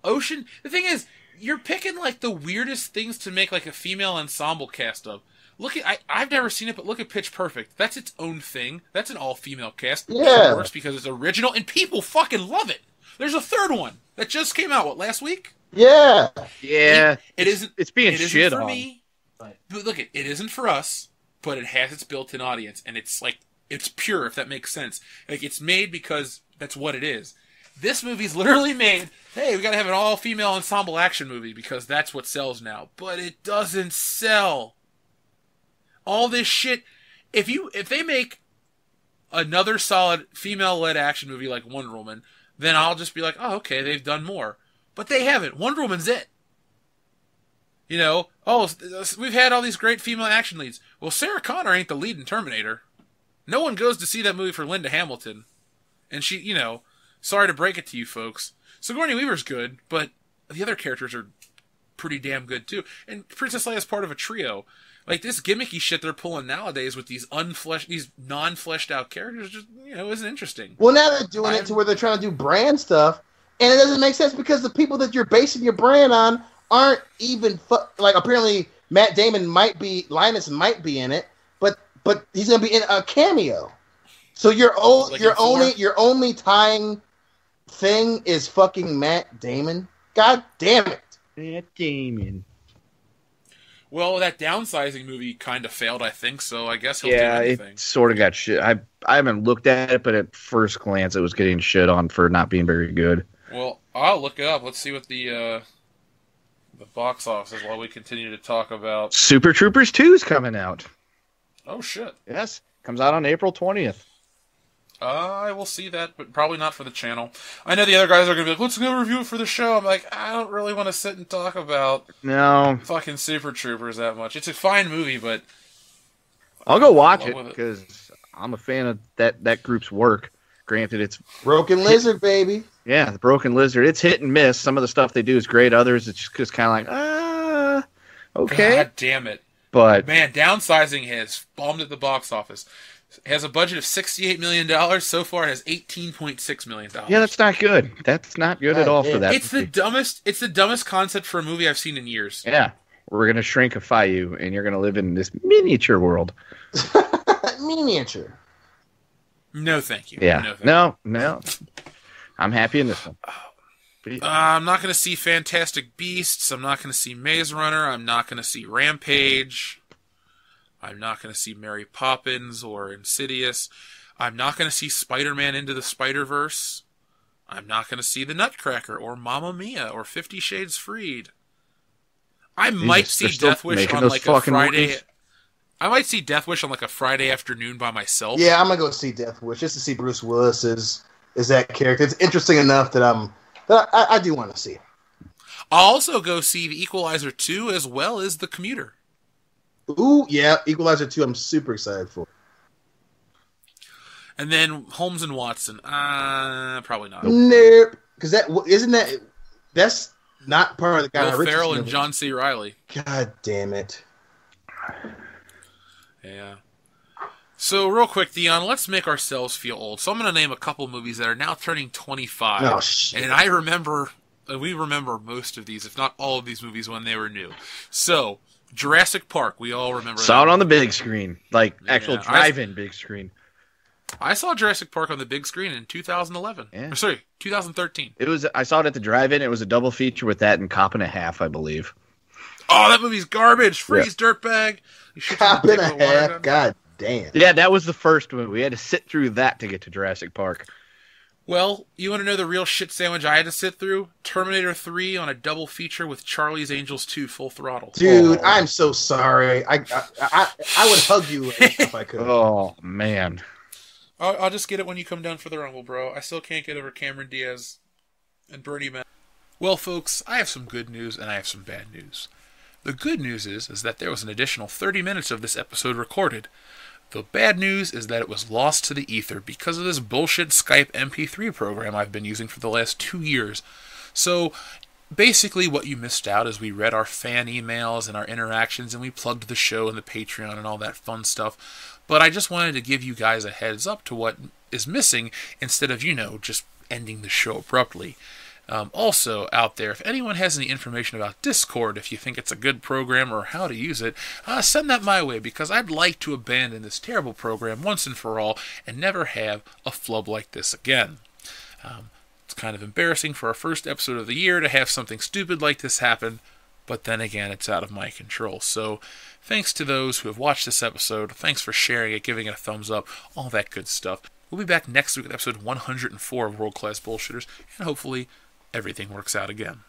A: The thing is, you're picking the weirdest things to make a female ensemble cast of. Look I've never seen it, but look at Pitch Perfect. That's its own thing. That's an all-female cast.
B: Yeah.
A: It works because it's original, and people fucking love it. There's a third one that just came out, last week?
B: Yeah.
C: Yeah.
A: It isn't.
C: It's being shit
A: for
C: on.
A: Me. But look, it isn't for us, but it has its built-in audience, and it's it's pure, if that makes sense. It's made because that's what it is. This movie's literally made, hey, we gotta have an all-female ensemble action movie because that's what sells now. But it doesn't sell. All this shit, if they make another solid female-led action movie like Wonder Woman, then I'll just be like, oh, okay, they've done more. But they haven't. Wonder Woman's it. We've had all these great female action leads. Well, Sarah Connor ain't the lead in Terminator. No one goes to see that movie for Linda Hamilton. And she, sorry to break it to you folks. Sigourney Weaver's good, but the other characters are pretty damn good too. And Princess Leia's part of a trio. This gimmicky shit they're pulling nowadays with these non-fleshed out characters just, isn't interesting.
B: Well, now they're doing it to where they're trying to do brand stuff, and it doesn't make sense because the people that you're basing your brand on aren't even apparently Linus might be in it, but he's gonna be in a cameo. So your only tying thing is fucking Matt Damon. God damn it,
C: Matt Damon.
A: Well, that downsizing movie kind of failed, I think, so I guess he'll do anything.
C: Yeah, it sort of got shit. I haven't looked at it, but at first glance, it was getting shit on for not being very good.
A: Well, I'll look it up. Let's see what the box office is while we continue to talk about...
C: Super Troopers 2 is coming out.
A: Oh, shit.
C: Yes, comes out on April 20th.
A: I will see that, but probably not for the channel. I know the other guys are going to be like, let's go review it for the show. I'm like, I don't really want to sit and talk about fucking Super Troopers that much. It's a fine movie, but...
C: I'll go watch it, because I'm a fan of that group's work. Granted, it's...
B: Broken Lizard, baby.
C: Yeah, the Broken Lizard. It's hit and miss. Some of the stuff they do is great. Others, it's just kind of okay.
A: God damn it.
C: But...
A: Man, downsizing has bombed at the box office. It has a budget of $68 million. So far, it has $18.6 million.
C: Yeah, that's not good. That's not good at all for that.
A: It's the dumbest concept for a movie I've seen in years.
C: Yeah. we're gonna shrinkify you, and you're gonna live in this miniature world.
B: Miniature.
A: No, thank you.
C: Yeah. No. I'm happy in this one.
A: I'm not going to see Fantastic Beasts. I'm not going to see Maze Runner. I'm not going to see Rampage. I'm not going to see Mary Poppins or Insidious. I'm not going to see Spider-Man Into the Spider-Verse. I'm not going to see The Nutcracker or Mamma Mia or 50 Shades Freed. I might see Death Wish on like a Friday. Movies. I might see Death Wish on like a Friday afternoon by myself.
B: Yeah, I'm gonna go see Death Wish just to see Bruce Willis is that character. It's interesting enough that I do want to see it.
A: I'll also go see The Equalizer 2 as well as The Commuter.
B: Ooh, yeah, Equalizer 2 I'm super excited for.
A: And then Holmes and Watson. Probably not.
B: Nope. Because that's not part of the Guy
A: Will Ferrell and John C. Reilly.
B: God damn it.
A: Yeah. So, real quick, Dion, let's make ourselves feel old. So I'm going to name a couple movies that are now turning 25.
B: Oh, shit.
A: And we remember most of these, if not all of these movies when they were new. So, Jurassic Park, we all remember that.
C: Saw it on the big screen. Like, actual drive-in big screen.
A: I saw Jurassic Park on the big screen in 2011. Yeah. Or, sorry, 2013.
C: I saw it at the drive-in. It was a double feature with that and Cop and a Half, I believe.
A: Oh, that movie's garbage. Freeze, dirtbag.
B: Cop and a Half. God damn.
C: Yeah, that was the first movie. We had to sit through that to get to Jurassic Park.
A: Well, you want to know the real shit sandwich I had to sit through? Terminator 3 on a double feature with Charlie's Angels 2 Full Throttle.
B: Dude, I'm so sorry. I would hug you if I could.
C: Oh, man.
A: I'll just get it when you come down for the Rumble, bro. I still can't get over Cameron Diaz and Bernie Mac. Well, folks, I have some good news and I have some bad news. The good news is that there was an additional 30 minutes of this episode recorded. The bad news is that it was lost to the ether because of this bullshit Skype MP3 program I've been using for the last 2 years. So, basically what you missed out is we read our fan emails and our interactions and we plugged the show and the Patreon and all that fun stuff. But I just wanted to give you guys a heads up to what is missing instead of, just ending the show abruptly. Also, out there, if anyone has any information about Discord, if you think it's a good program or how to use it, send that my way, because I'd like to abandon this terrible program once and for all and never have a flub like this again. It's kind of embarrassing for our first episode of the year to have something stupid like this happen, but then again, it's out of my control. So, thanks to those who have watched this episode, thanks for sharing it, giving it a thumbs up, all that good stuff. We'll be back next week with episode 104 of World Class Bullshitters, and hopefully everything works out again.